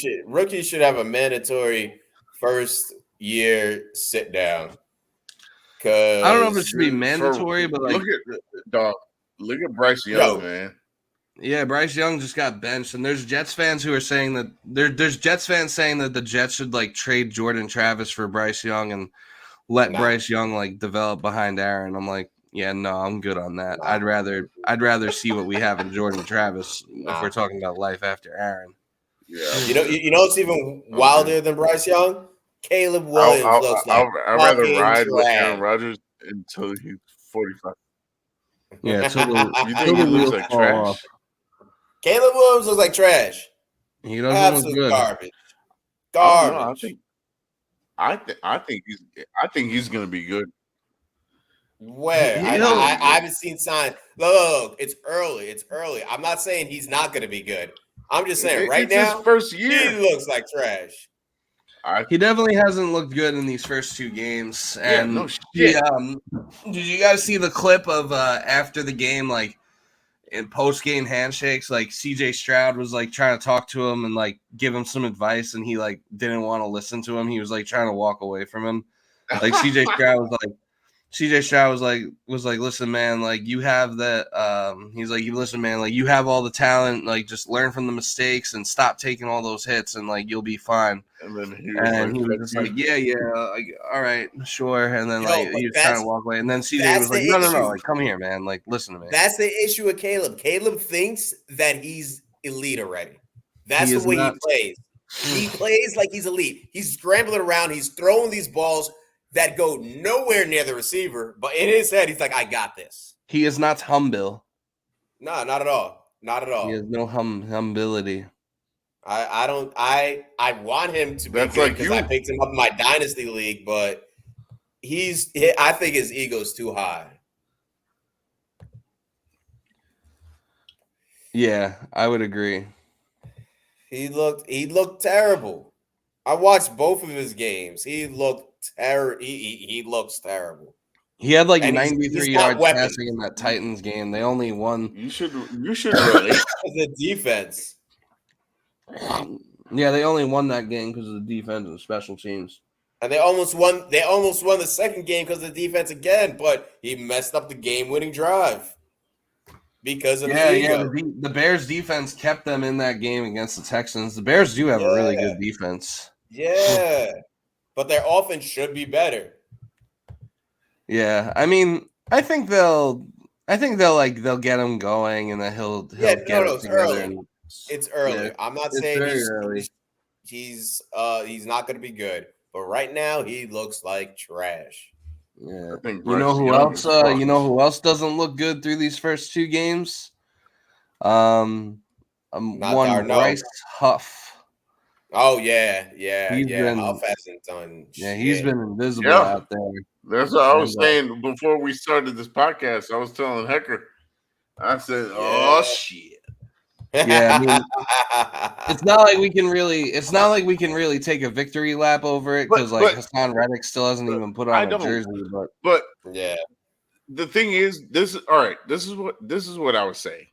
should have a mandatory first year sit down. I don't know if it should be mandatory, but like look at Bryce Young, man. Yeah, Bryce Young just got benched, and there's Jets fans who are saying that there's Jets fans saying that the Jets should like trade Jordan Travis for Bryce Young and let Bryce Young like develop behind Aaron. I'm like, yeah, no, I'm good on that. I'd rather see what we have in Jordan Travis if we're talking about life after Aaron. Yeah, you know it's even wilder than Bryce Young. Caleb Williams looks like I'd rather ride trash. with Aaron Rodgers until he's 45. Yeah, You think he looks like trash? Caleb Williams looks like trash. He doesn't Absolute look good. Garbage. I don't know. I think he's gonna be good. Where I haven't seen signs. Look, it's early. It's early. I'm not saying he's not going to be good. I'm just saying right now, his first year, he looks like trash. He definitely hasn't looked good in these first 2 games. And no shit. Did you guys see the clip of after the game, like in post-game handshakes, like CJ Stroud was like trying to talk to him and like give him some advice, and he like didn't want to listen to him. He was like trying to walk away from him. Like CJ Stroud was like, listen, man, like you have that. He's like, listen, man, like you have all the talent. Like just learn from the mistakes and stop taking all those hits, and like you'll be fine. And then he was just like, yeah, like, all right, sure. And then he was trying to walk away, and then CJ was like, no, like come here, man, like listen to me. That's the issue with Caleb. Caleb thinks that he's elite already. That's the way he plays. He plays like he's elite. He's scrambling around. He's throwing these balls that go nowhere near the receiver, but in his head, he's like, I got this. He is not humble. No, not at all. Not at all. He has no humility. I want him to be good because I picked him up in my dynasty league, but I think his ego's too high. Yeah, I would agree. He looked terrible. I watched both of his games. He looked terrible. He looks terrible. He had like 93 yards passing in that Titans game. They only won. You should relate the defense. Yeah, they only won that game because of the defense and special teams. And they almost won the second game because of the defense again, but he messed up the game-winning drive because of the ego. The Bears defense kept them in that game against the Texans. The Bears do have a really good defense. Yeah. But their offense should be better. Yeah, I mean, I think they'll get him going, and then he'll get it together. It's early. Yeah, I'm not saying he's not going to be good, but right now he looks like trash. Yeah, you know who else? You know who else doesn't look good through these first 2 games? Bryce Huff. Oh yeah. Been, Huff hasn't done. Yeah, he's been invisible out there. That's what I was saying before we started this podcast. I was telling Hecker, I said, "Oh shit." Yeah, I mean, it's not like we can really take a victory lap over it because Hassan Reddick still hasn't even put on a jersey. But yeah, the thing is, this is what I was saying.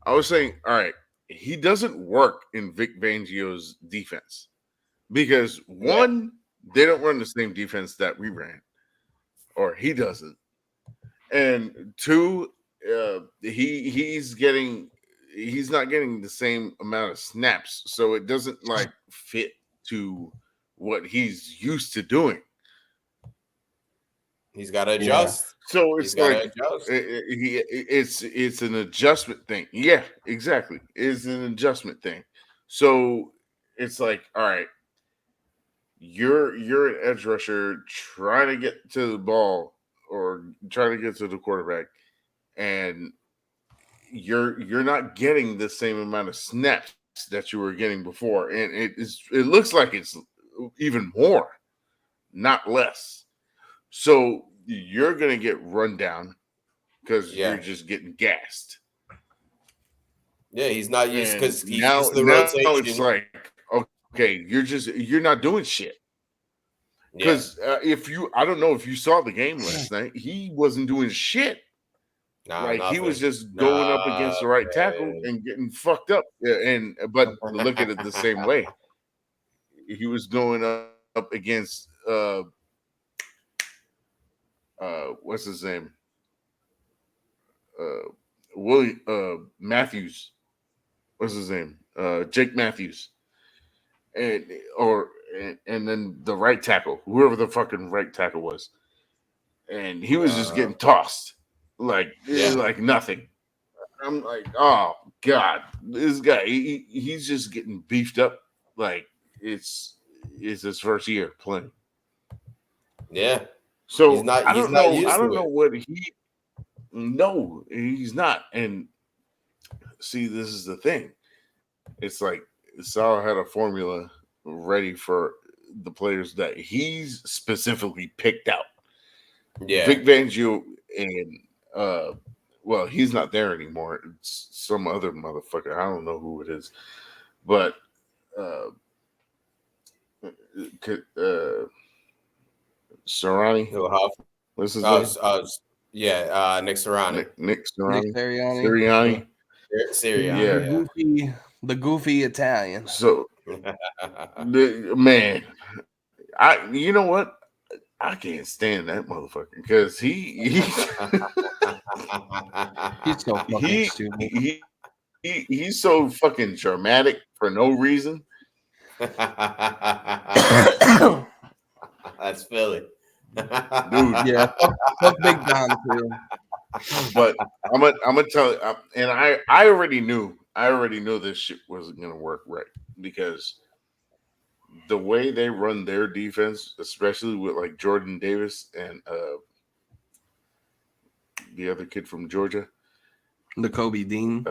I was saying, all right, he doesn't work in Vic Fangio's defense because one, they don't run the same defense that we ran, or he doesn't, and 2, he's not getting the same amount of snaps, so it doesn't fit to what he's used to doing. He's got to adjust. Yeah. So it's it's an adjustment thing. Yeah, exactly. It's an adjustment thing. So it's like, all right, you're an edge rusher trying to get to the ball or trying to get to the quarterback, and you're not getting the same amount of snaps that you were getting before, and it looks like it's even more, not less. So you're gonna get run down because you're just getting gassed. Yeah, he's not used because he's now, used to the now rotation. It's like, okay, you're not doing shit. Because I don't know if you saw the game last night, he wasn't doing shit. He was just going up against the right tackle and getting fucked up. But look at it the same way. He was going up against what's his name? Matthews what's his name? Jake Matthews. And then the right tackle, whoever the fucking right tackle was. And he was just getting tossed like nothing. I'm like, oh God, this guy, he's just getting beefed up like it's his first year playing. Yeah. So He's not I don't know what he. No, he's not. And see, this is the thing. It's like Sal had a formula ready for the players that he's specifically picked out. Yeah. Vic Fangio and well, he's not there anymore. It's some other motherfucker. I don't know who it is, but Sirianni. What's his name? Nick Sirianni. Nick Sirianni. Sirianni. Sirianni. Yeah. The goofy Italian. So, man, you know what? I can't stand that motherfucker because he's so fucking stupid. He's so fucking dramatic for no reason. That's Philly. Dude, yeah, fuck Big Don too. But I'm gonna tell you, and I already knew this shit wasn't gonna work right because the way they run their defense, especially with like Jordan Davis and the other kid from Georgia, Kobe Dean.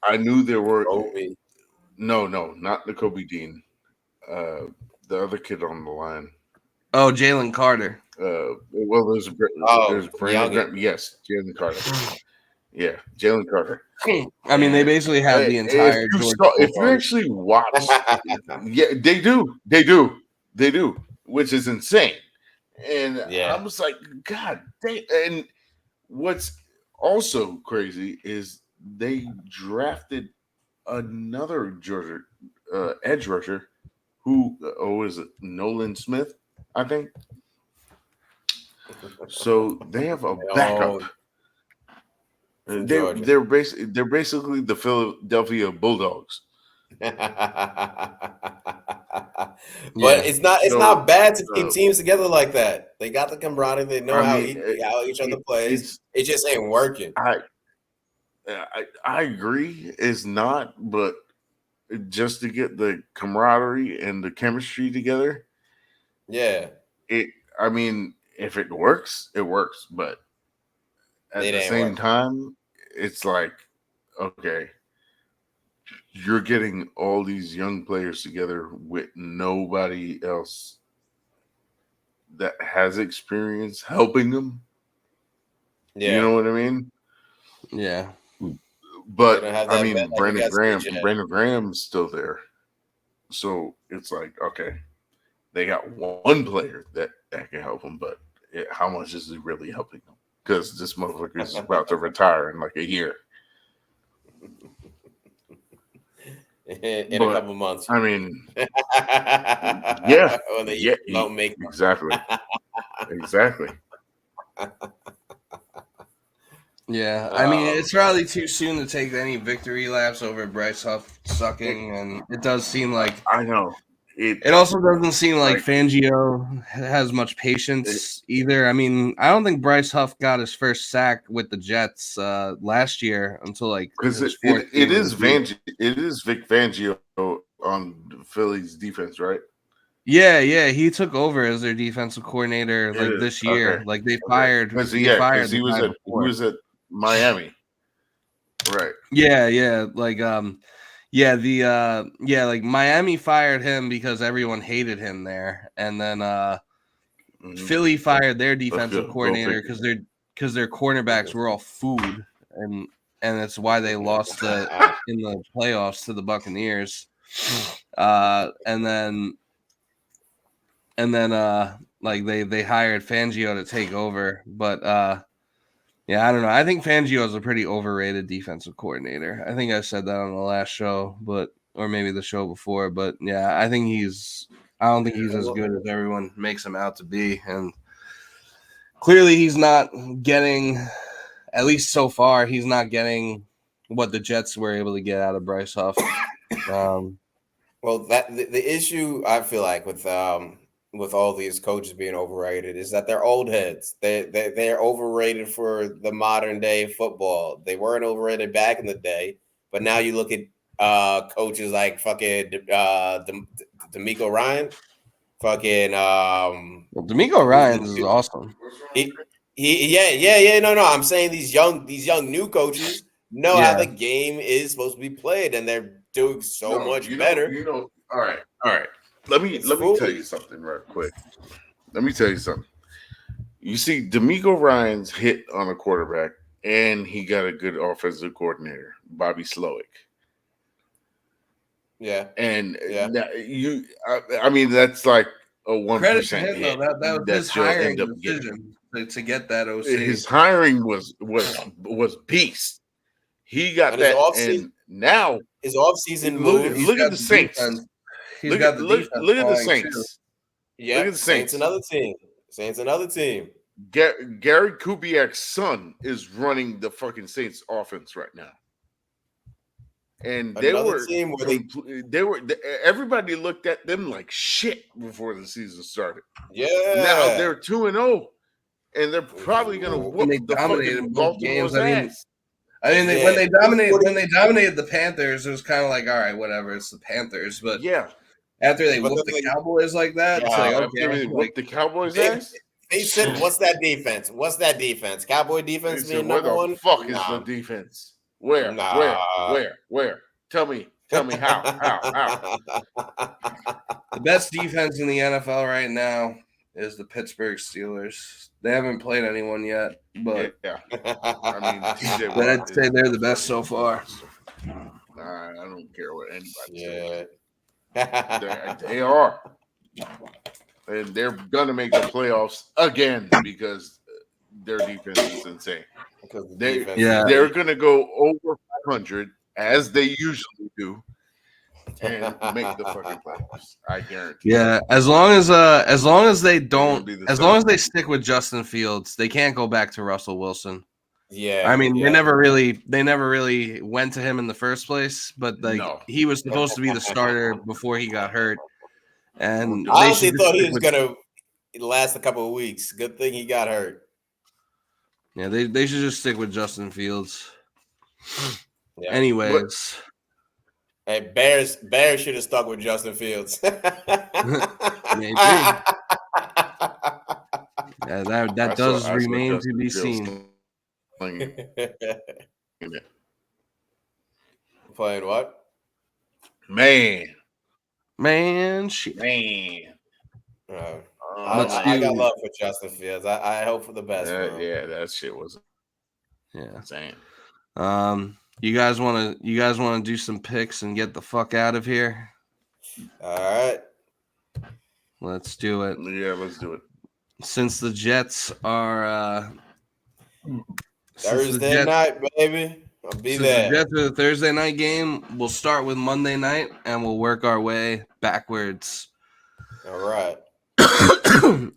I knew there were Kobe. No, not Kobe Dean. The other kid on the line. Oh, Jalen Carter. Well, there's Brandon Graham. Yes, Jalen Carter. Yeah, Jalen Carter. I mean, they basically have the entire. If you actually watch, yeah, they do, which is insane. And I was like, God damn. And what's also crazy is they drafted another Georgia edge rusher who is it Nolan Smith, I think. So they have a backup. They're basically the Philadelphia Bulldogs. But it's not bad to keep teams together like that. They got the camaraderie. They know how each other plays. It just ain't working. I agree. It's not, but just to get the camaraderie and the chemistry together. Yeah. I mean, if it works, it works. But at the same time, it's like, okay, you're getting all these young players together with nobody else that has experience helping them. Yeah. You know what I mean? Yeah. But I mean, Brandon Graham's still there. So it's like, okay, they got one player that can help them, but how much is he really helping them? Because this motherfucker is about to retire in like a year. In a couple months. I mean, yeah. Don't make exactly. Exactly. Yeah, I mean, it's probably too soon to take any victory laps over Bryce Huff sucking, and it does seem like I know. It also doesn't seem like Fangio has much patience either. I mean, I don't think Bryce Huff got his first sack with the Jets last year until like because it is Vic Fangio on Philly's defense, right? Yeah, he took over as their defensive coordinator this year. Okay. Like they fired. He was at Miami, right? Yeah, like like Miami fired him because everyone hated him there, and then Philly fired their defensive coordinator because their cornerbacks were all food, and that's why they lost in the playoffs to the Buccaneers, and then like they hired Fangio to take over, but yeah, I don't know. I think Fangio is a pretty overrated defensive coordinator. I think I said that on the last show, or maybe the show before. But yeah, I don't think he's as good as everyone makes him out to be. And clearly he's not getting, at least so far, he's not getting what the Jets were able to get out of Bryce Huff. Well, that the issue I feel like with all these coaches being overrated is that they're old heads. They're overrated for the modern day football. They weren't overrated back in the day, but now you look at coaches like fucking D'Amico Ryan, fucking Well, D'Amico Ryans is awesome. No. I'm saying these young new coaches know how the game is supposed to be played, and they're doing so much better. All right. Let me tell you something right quick. Let me tell you something. You see, D'Amico Ryan's hit on a quarterback, and he got a good offensive coordinator, Bobby Slowick. Yeah, and I mean, that's like a 1% hit. That was his hiring decision to get that OC. His hiring was beast. He got that, and now his offseason move. Look at the Saints. Look at the Saints. Yeah, look at the Saints. Another team. Gary Kubiak's son is running the fucking Saints offense right now. And they were everybody looked at them like shit before the season started. Yeah. Now they're 2-0, and they're probably gonna whoop the fucking Baltimore's ass. When they dominated the Panthers, it was kind of like, all right, whatever, it's the Panthers. But yeah, after they whooped the Cowboys like that, it's like, okay, whooped the Cowboys ass. They said, "What's that defense? What's that defense? Cowboy defense being number one? Where the fuck is the defense? Where? Tell me how? The best defense in the NFL right now is the Pittsburgh Steelers. They haven't played anyone yet, but yeah. I mean, but I'd say they're the best so far. I don't care what anybody says. They are. And they're going to make the playoffs again because their defense is insane. They're going to go over 500 as they usually do and make the fucking playoffs. I guarantee. Yeah, as long as they don't, as long as they stick with Justin Fields, they can't go back to Russell Wilson. Yeah, I mean, they never really went to him in the first place, but he was supposed to be the starter before he got hurt. And I honestly thought he was gonna last a couple of weeks. Good thing he got hurt. Yeah, they should just stick with Justin Fields. Yeah. Anyways, hey, Bears should have stuck with Justin Fields. Maybe. Yeah, that does remain to be seen. Playing what? Man. I got love for Justin Fields. I hope for the best. Yeah, that shit was insane. You guys want to do some picks and get the fuck out of here? All right. Let's do it. Yeah, let's do it. Since the Jets are Thursday night, baby. I'll be there. The Jets are the Thursday night game. We'll start with Monday night and we'll work our way backwards. All right.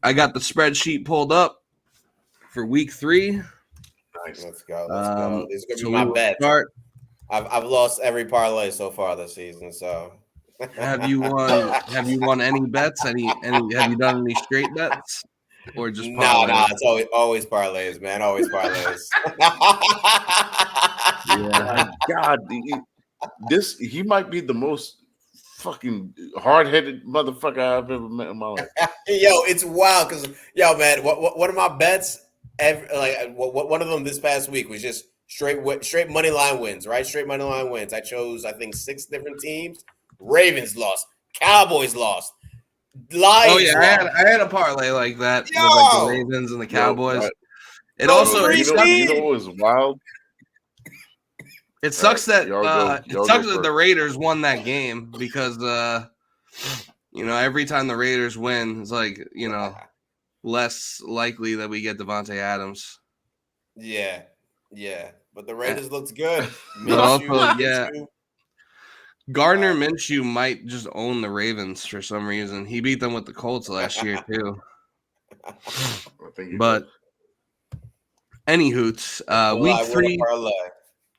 I got the spreadsheet pulled up for week 3. Nice. Let's go. These are gonna be my bets. I've lost every parlay so far this season. So have you won any bets? Have you done any straight bets? Or just no, it's always parlays, man. Always parlays. Yeah, God, he might be the most fucking hard-headed motherfucker I've ever met in my life. Yo, it's wild because man, one of my bets, one of them this past week was just straight money line wins, right? Straight money line wins. I chose, I think, 6 different teams. Ravens lost, Cowboys lost. Lions. Oh yeah, I had a parlay like that with like the Ravens and the Cowboys. It also what was wild. It sucks that the Raiders won that game because every time the Raiders win, it's like less likely that we get Devontae Adams. Yeah, but the Raiders looked good. But also, Gardner Minshew might just own the Ravens for some reason. He beat them with the Colts last year too. But any hoots, week 3.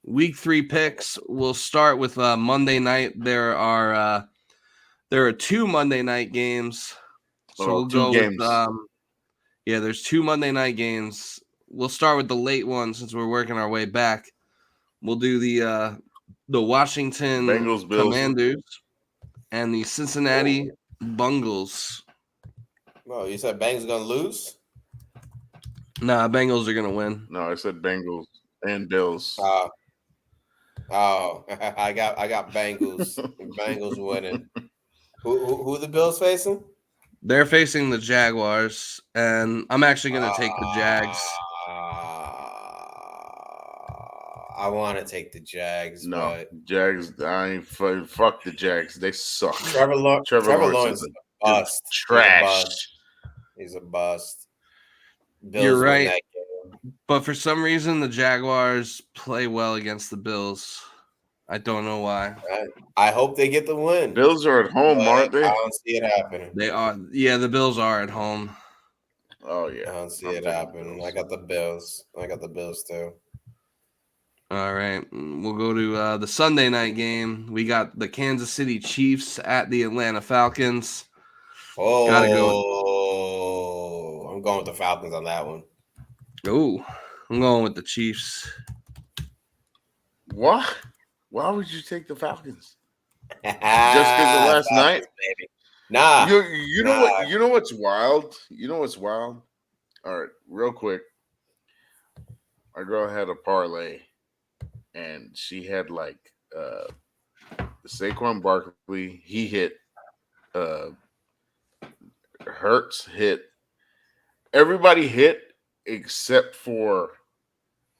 Week 3 picks. We'll start with Monday night. There are 2 Monday night games. So we'll go games. with there's 2 Monday night games. We'll start with the late one since we're working our way back. We'll do the Washington Bengals, Bills. Commanders and the Cincinnati Bengals. Well, you said Bengals gonna lose? Nah, Bengals are gonna win. No, I said Bengals and Bills. I got Bengals. Bengals winning. Who the Bills facing? They're facing the Jaguars, and I'm actually gonna take the Jags. I want to take the Jags. No, but Jags. I ain't fuck the Jags. They suck. Trevor Lawrence is a bust. Trash. He's a bust. Bills You're win right. that game. But for some reason, the Jaguars play well against the Bills. I don't know why. I hope they get the win. Bills are at home, aren't they? I don't see it happening. They are. Yeah, the Bills are at home. Oh yeah, I don't see it happening. I got the Bills. I got the Bills too. All right, we'll go to the Sunday night game. We got the Kansas City Chiefs at the Atlanta Falcons. Oh, gotta go. I'm going with the Falcons on that one. Oh, I'm going with the Chiefs. What? Why would you take the Falcons? Just because of last night? Baby. Nah. You know what? You know what's wild? All right, real quick. My girl had a parlay, and she had like Saquon Barkley. He hit. Hurts hit. Everybody hit except for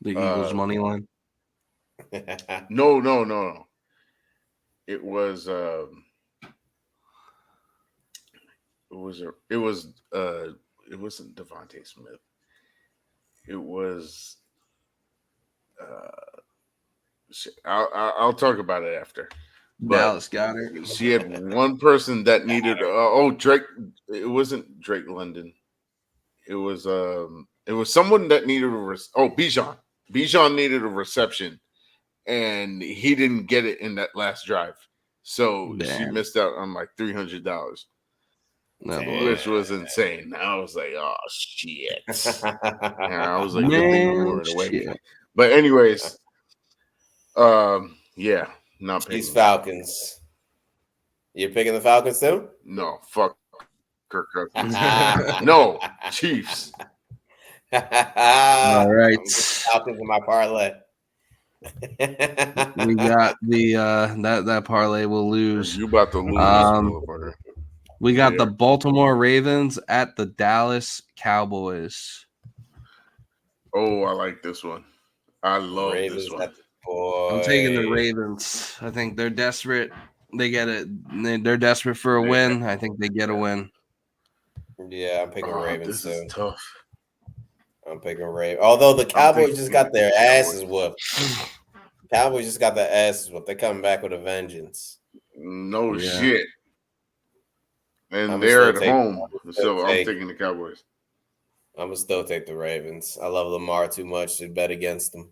the Eagles money line. No. It was it wasn't Devontae Smith. It was I'll talk about it after. Dallas got it. She had one person that needed Drake. It wasn't Drake London. It was someone that needed Bijan. Bijan needed a reception, and he didn't get it in that last drive. So she missed out on like $300, which was insane. I was like, oh shit. And I was like, good thing we weren't away. But anyways, yeah, not picking these Falcons. You're picking the Falcons too? No, fuck Kirk Cousins. No, Chiefs. All right, Falcons in my parlay. We got the that parlay will lose. You about to lose, we got the Baltimore Ravens at the Dallas Cowboys. Oh, I like this one. I love Ravens this one. I'm taking the Ravens. I think they're desperate. They get it. They're desperate for a win. I think they get a win. Yeah, I'm picking Ravens. This is tough. I'm picking Ravens. Although the Cowboys just got their asses whooped. Cowboys just got their asses whooped. They're coming back with a vengeance. No shit. And they're at home. So I'm taking the Cowboys. I'm going to still take the Ravens. I love Lamar too much to bet against them.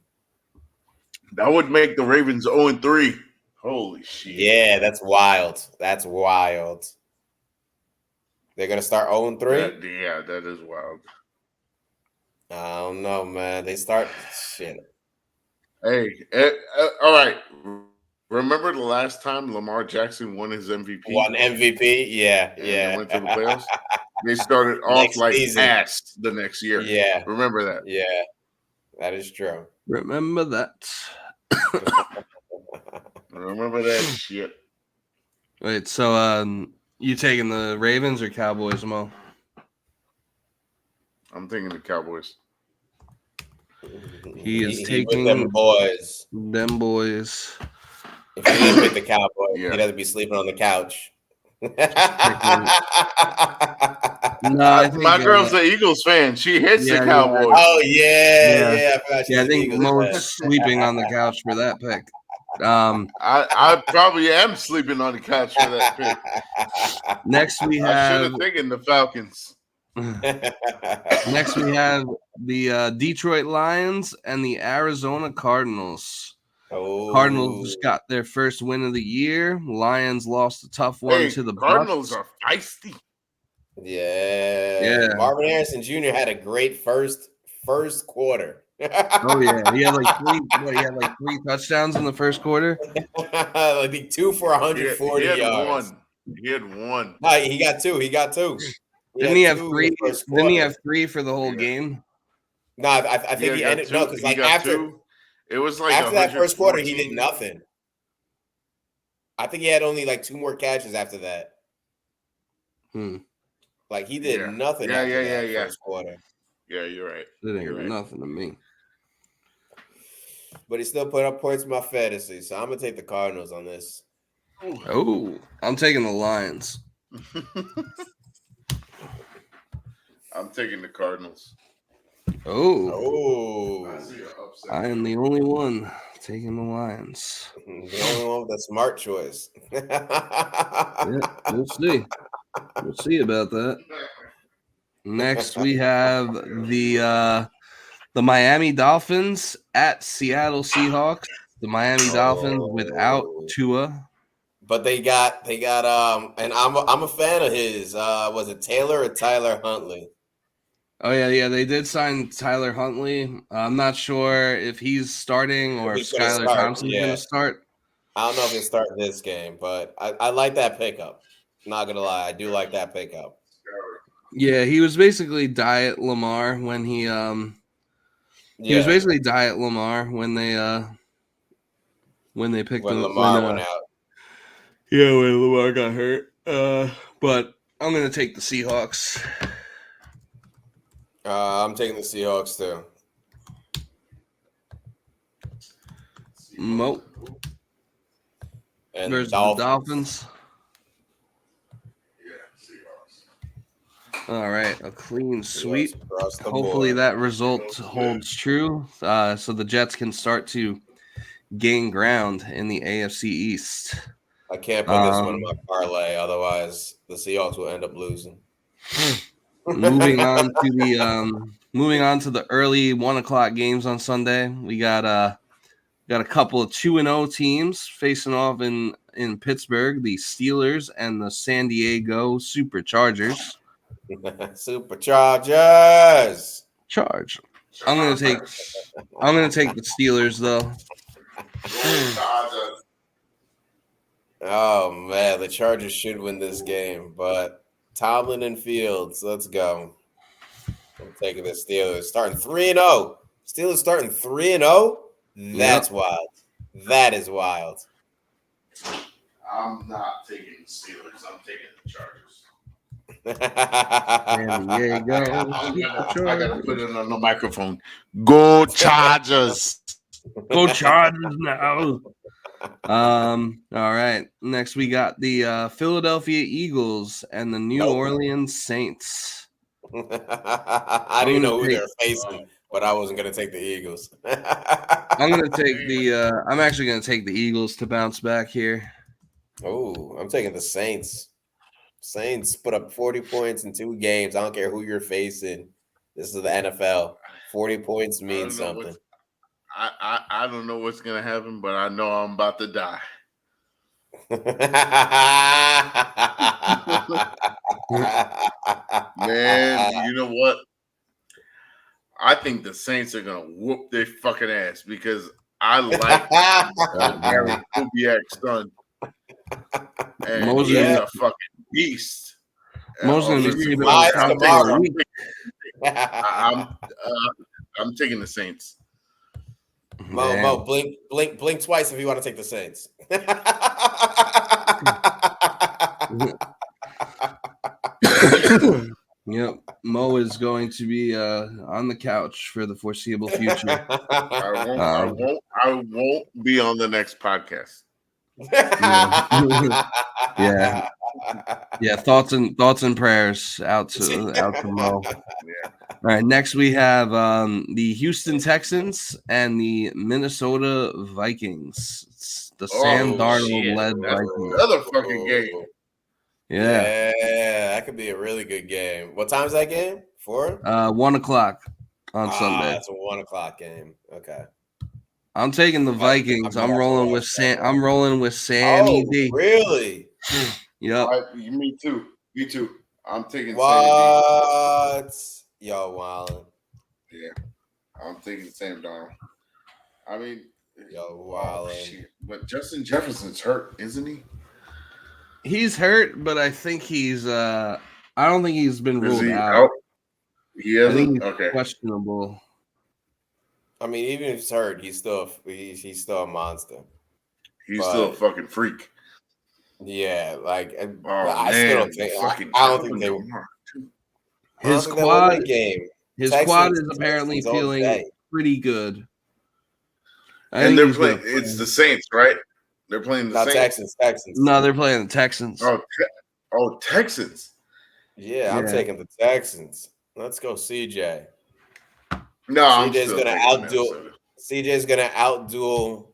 That would make the Ravens 0-3. Holy shit. Yeah, that's wild. That's wild. They're going to start 0-3? Yeah, that is wild. I don't know, man. They start shit. Hey, all right. Remember the last time Lamar Jackson won his MVP? Won MVP? Yeah. They went to the playoffs. They started off like ass the next year. Yeah. Remember that? Yeah. That is true. Remember that. Remember that shit. Wait, so you taking the Ravens or Cowboys, Mo? I'm thinking the Cowboys. He is taking them boys. Them boys. If he didn't pick the Cowboys, he'd have to be sleeping on the couch. My girl's an Eagles fan. She hits the Cowboys. Oh yeah. I think Mo's sleeping on the couch for that pick. I probably am sleeping on the couch for that pick. Next we have. I should have taken the Falcons. Next we have the Detroit Lions and the Arizona Cardinals. Cardinals just got their first win of the year. Lions lost a tough one to the Cardinals Bucks. are feisty. Yeah. Marvin Harrison Jr. had a great first quarter. Oh yeah, he had like three touchdowns in the first quarter. I think 2 for 140 yards. He had one. No, he got two. Didn't he have three? Didn't he have three for the whole game? No, I think he ended. No, because like after it was like after that first quarter, he did nothing. I think he had only like 2 more catches after that. Like he did nothing after that first quarter. Yeah, you're right. That ain't nothing to me. But he still put up points in my fantasy, so I'm gonna take the Cardinals on this. Oh, I'm taking the Lions. I'm taking the Cardinals. Oh, I am the only one taking the Lions. The only one with a smart choice. We'll see. We'll see about that. Next, we have the Miami Dolphins at Seattle Seahawks. The Miami Dolphins without Tua. But they got and I'm a fan of his. Was it Taylor or Tyler Huntley? Oh yeah, they did sign Tyler Huntley. I'm not sure if he's starting or if Skylar Thompson's going to start. I don't know if he'll start this game, but I like that pickup. Not gonna lie, I do like that pickup. Yeah, he was basically Diet Lamar when he was basically Diet Lamar when they picked him. Lamar went out. Yeah, when Lamar got hurt. But I'm gonna take the Seahawks. I'm taking the Seahawks too. Mo. And versus the Dolphins. All right, a clean sweep. Hopefully that result holds true, so the Jets can start to gain ground in the AFC East. I can't put this one in my parlay, otherwise the Seahawks will end up losing. Moving on to the early 1:00 games on Sunday, we got a couple of 2-0 teams facing off in Pittsburgh, the Steelers and the San Diego Superchargers. Superchargers. Charge. I'm gonna take the Steelers though. Oh man, the Chargers should win this game, but Tomlin and Fields, let's go. I'm taking the Steelers. Starting 3-0. Steelers starting 3-0. That's wild. That is wild. I'm not taking the Steelers. I'm taking the Chargers. San Diego. I gotta put it on the microphone. Go Chargers. Go Chargers now. All right. Next we got the Philadelphia Eagles and the New Orleans Saints. I didn't know who they're facing, but I wasn't gonna take the Eagles. I'm actually gonna take the Eagles to bounce back here. Oh, I'm taking the Saints. Saints put up 40 points in 2 games. I don't care who you're facing. This is the NFL. 40 points means something. I don't know what's going to happen, but I know I'm about to die. Man, you know what? I think the Saints are going to whoop their fucking ass because I like Gary Kubiak's son. And he's a fucking beast. I'm taking the Saints. Mo, blink twice if you want to take the Saints. Yep, Mo is going to be on the couch for the foreseeable future. I won't be on the next podcast. Yeah. Thoughts and prayers out to Mo. Yeah. All right. Next, we have the Houston Texans and the Minnesota Vikings. It's the Sam Darnold led Vikings. Another fucking game. Yeah, that could be a really good game. What time is that game? 4? 1:00 on Sunday. That's a 1:00 game. Okay. I'm taking the Vikings. I'm rolling with Sammy D. Really? Yep. Me too. I'm taking What? Yo, wow. Yeah, I'm taking Sam Darnold. I mean, wow. But Justin Jefferson's hurt, isn't he? He's hurt, but I think he's. I don't think he's been ruled out. Out? He hasn't. I think he's okay. Questionable. I mean, even if he's hurt, he's still a monster. He's still a fucking freak. Yeah, like I still don't think. I don't think they will. His quad game. His quad is apparently feeling pretty good. And they're playing. It's the Saints, right? They're playing the Saints. Texans. No, they're playing the Texans. Oh, Texans. Yeah, I'm taking the Texans. Let's go, CJ. No, CJ's gonna outduel. CJ's gonna outduel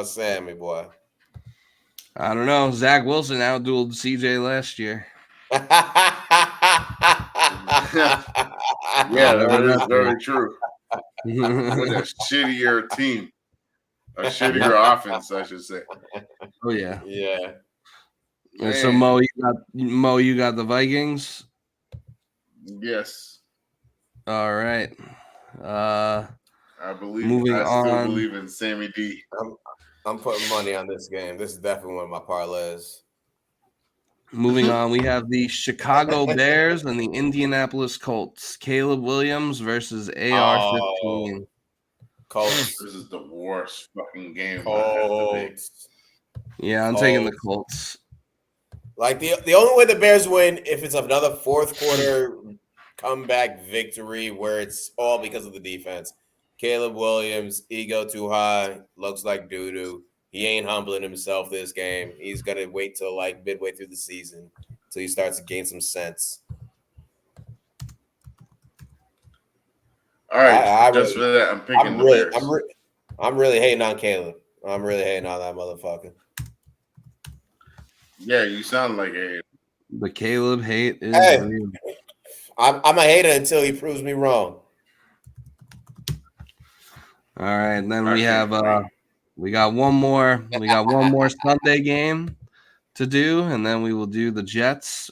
Sammy boy. I don't know. Zach Wilson outdueled CJ last year. Yeah, that is very true. With a shittier team. A shittier offense, I should say. Oh yeah. Yeah. And so Mo, you got the Vikings? Yes. All right. I believe. Moving I on. still believe in Sammy D. I'm putting money on this game. This is definitely one of my parlays. Moving on, we have the Chicago Bears and the Indianapolis Colts. Caleb Williams versus AR-15. Colts. This is the worst fucking game. Colts. Yeah, I'm taking the Colts. Like the only way the Bears win if it's another fourth quarter comeback victory where it's all because of the defense. Caleb Williams, ego too high, looks like doo-doo. He ain't humbling himself this game. He's gonna wait till like midway through the season till he starts to gain some sense. All right, just for that, I'm picking the Bears. I'm really hating on Caleb. I'm really hating on that motherfucker. Yeah, you sound like a hater. The Caleb hate is real. I'm a hater until he proves me wrong. All right, and then we got one more Sunday game to do, and then we will do the Jets.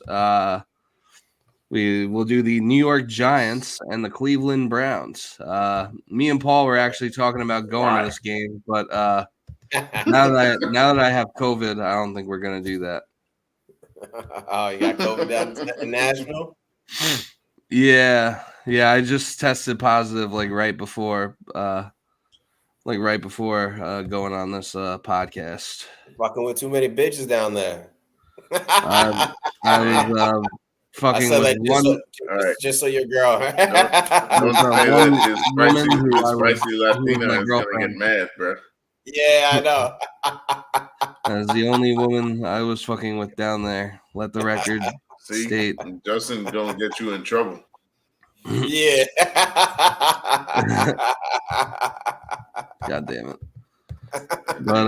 We will do the New York Giants and the Cleveland Browns. Me and Paul were actually talking about going to this game, but now that I have COVID, I don't think we're gonna do that. Oh, you got COVID down in Nashville? Yeah. I just tested positive right before going on this podcast. Fucking with too many bitches down there. I was fucking with one. Just so your girl. Spicy Latina is gonna get mad, bro. Yeah, I know. As the only woman I was fucking with down there. Let the record state. Justin gonna get you in trouble. Yeah. God damn it. But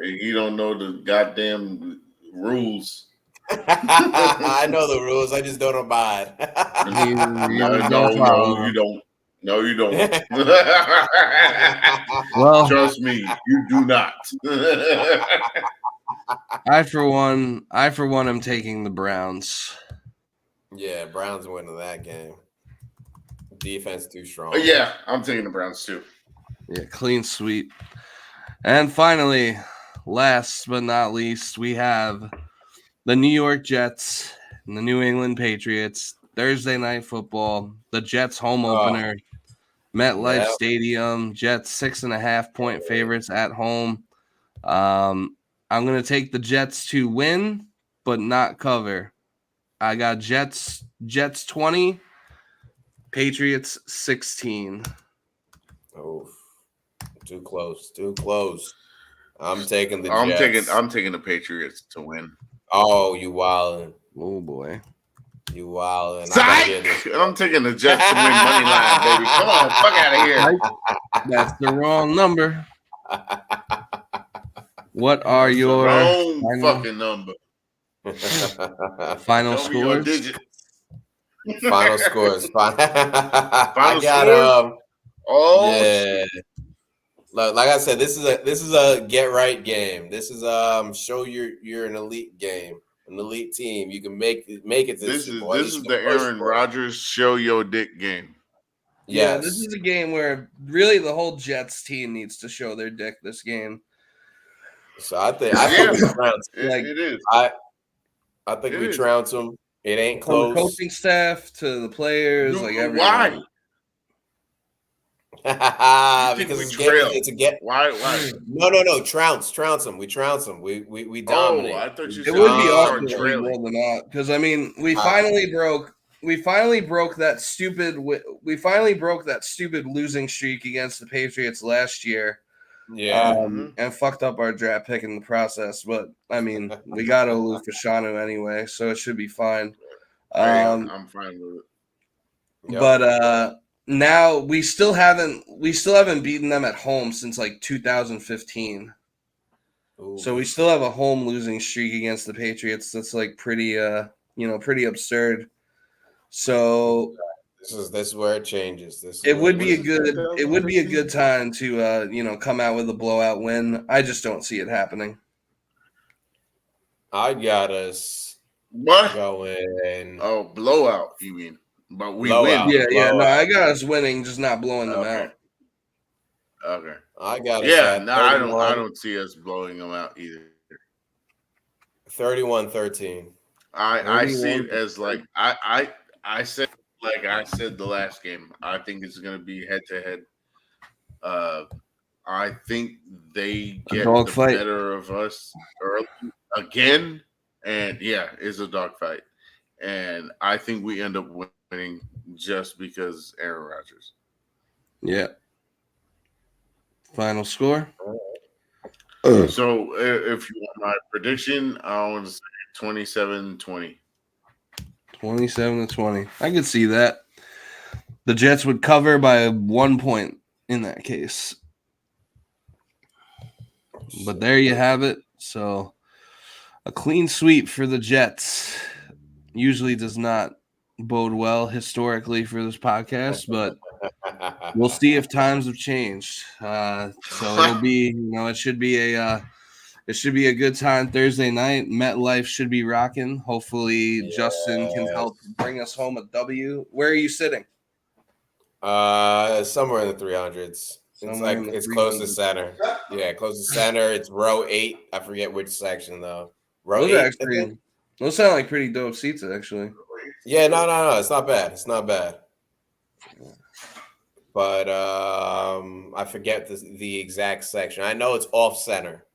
you don't know the goddamn rules. I know the rules. I just don't abide. No, you don't. Well, trust me, you do not. I for one am taking the Browns. Yeah, Browns winning that game. Defense too strong. Yeah, I'm taking the Browns too. Yeah, clean sweep. And finally, last but not least, we have the New York Jets and the New England Patriots. Thursday night football. The Jets home opener. MetLife Stadium. Jets 6.5-point favorites at home. I'm going to take the Jets to win, but not cover. I got Jets 20, Patriots 16. Oh, too close. I'm taking the Jets. I'm taking the Patriots to win. Oh, you wildin'. Oh boy. You wildin'. I'm taking the Jets to win money line, baby. Come on, fuck out of here. That's the wrong number. What are your wrong fucking number? Final scores? Final scores. Final scores? Yeah. like I said, this is a get right game. This is show you're an elite game, an elite team. You can make it to the Super Bowl. This is the Aaron Rodgers show your dick game. Yeah, this is a game where really the whole Jets team needs to show their dick this game. So I think we trounced. It is. I think we trounced them. It ain't close. From the coaching staff to the players, like everyone. Why? Because it's a get. Why? No. Trounce them. We trounce them. We dominate. Oh, I thought you it said would be awesome trailing more than that, because I mean we finally broke that stupid losing streak against the Patriots last year. Yeah, and fucked up our draft pick in the process. But I mean, we got Olu Fashanu anyway, so it should be fine. I'm fine with it. Yep. But now we still haven't beaten them at home since like 2015. Ooh. So we still have a home losing streak against the Patriots. That's like pretty absurd. So this is where it changes. It would be a good time to come out with a blowout win. I just don't see it happening. I got us going. Oh, blowout, you mean? But we blowout. win. Yeah. No, I got us winning, just not blowing them out. Okay. I got us. Yeah, no, I don't see us blowing them out either. 31-13. I see it as like I said. Like I said the last game, I think it's going to be head-to-head. I think they get the better of us early again, and it's a dogfight. And I think we end up winning just because Aaron Rodgers. Yeah. Final score? So if you want my prediction, I want to say 27-20. 27-20. I could see that. The Jets would cover by 1 point in that case. But there you have it. So a clean sweep for the Jets usually does not bode well historically for this podcast, but we'll see if times have changed. So it'll be, it should be a good time Thursday night. MetLife should be rocking. Hopefully Justin can help bring us home a W. Where are you sitting? Somewhere in the 300s. It's close to center. Yeah, close to center. It's row 8. I forget which section though. Row 8. Those sound like pretty dope seats actually. Yeah, no. It's not bad. But I forget the exact section. I know it's off center.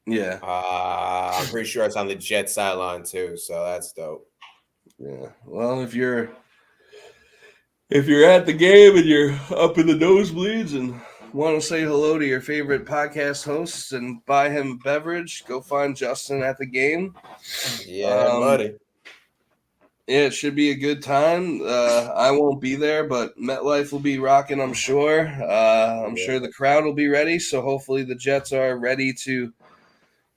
Yeah. I'm pretty sure it's on the Jet sideline too, so that's dope. Yeah. Well, if you're at the game and you're up in the nosebleeds and want to say hello to your favorite podcast hosts and buy him a beverage, go find Justin at the game. Yeah, buddy. Yeah, it should be a good time. I won't be there, but MetLife will be rocking, I'm sure. I'm sure the crowd will be ready, so hopefully the Jets are ready to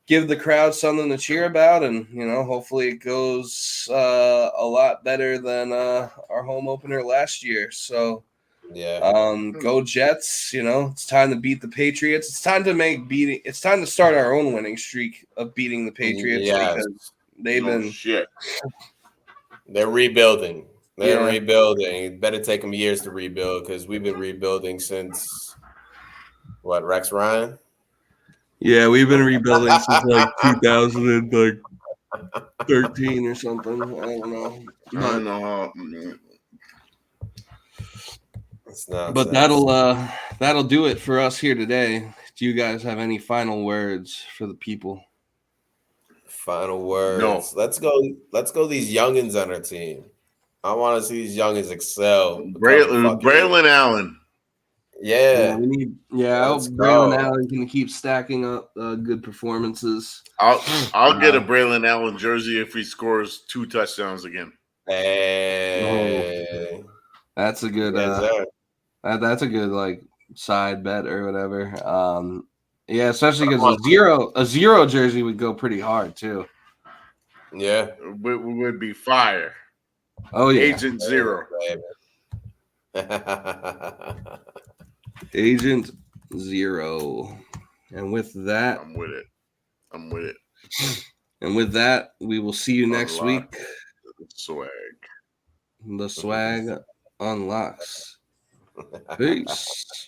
give the crowd something to cheer about, and hopefully it goes a lot better than our home opener last year. So go Jets. It's time to beat the Patriots. It's time to start our own winning streak of beating the Patriots because they've been shit. They're rebuilding. It better take them years to rebuild because we've been rebuilding since Rex Ryan? Yeah, we've been rebuilding since like 2013 or something. I don't know. I don't know. But that'll do it for us here today. Do you guys have any final words for the people? Final words. No. Let's go these youngins on our team. I want to see these youngins excel. Braylon Allen. Yeah. I hope Braylon Allen can keep stacking up good performances. I'll get a Braylon Allen jersey if he scores 2 touchdowns again. Hey. That's a good that's a good like side bet or whatever. Yeah, especially because a zero jersey would go pretty hard too. Yeah, we would be fire. Oh yeah, Agent Zero. Agent 0. And with that, I'm with it. And with that, we will see you next Unlock week. the swag. The swag unlocks. Peace.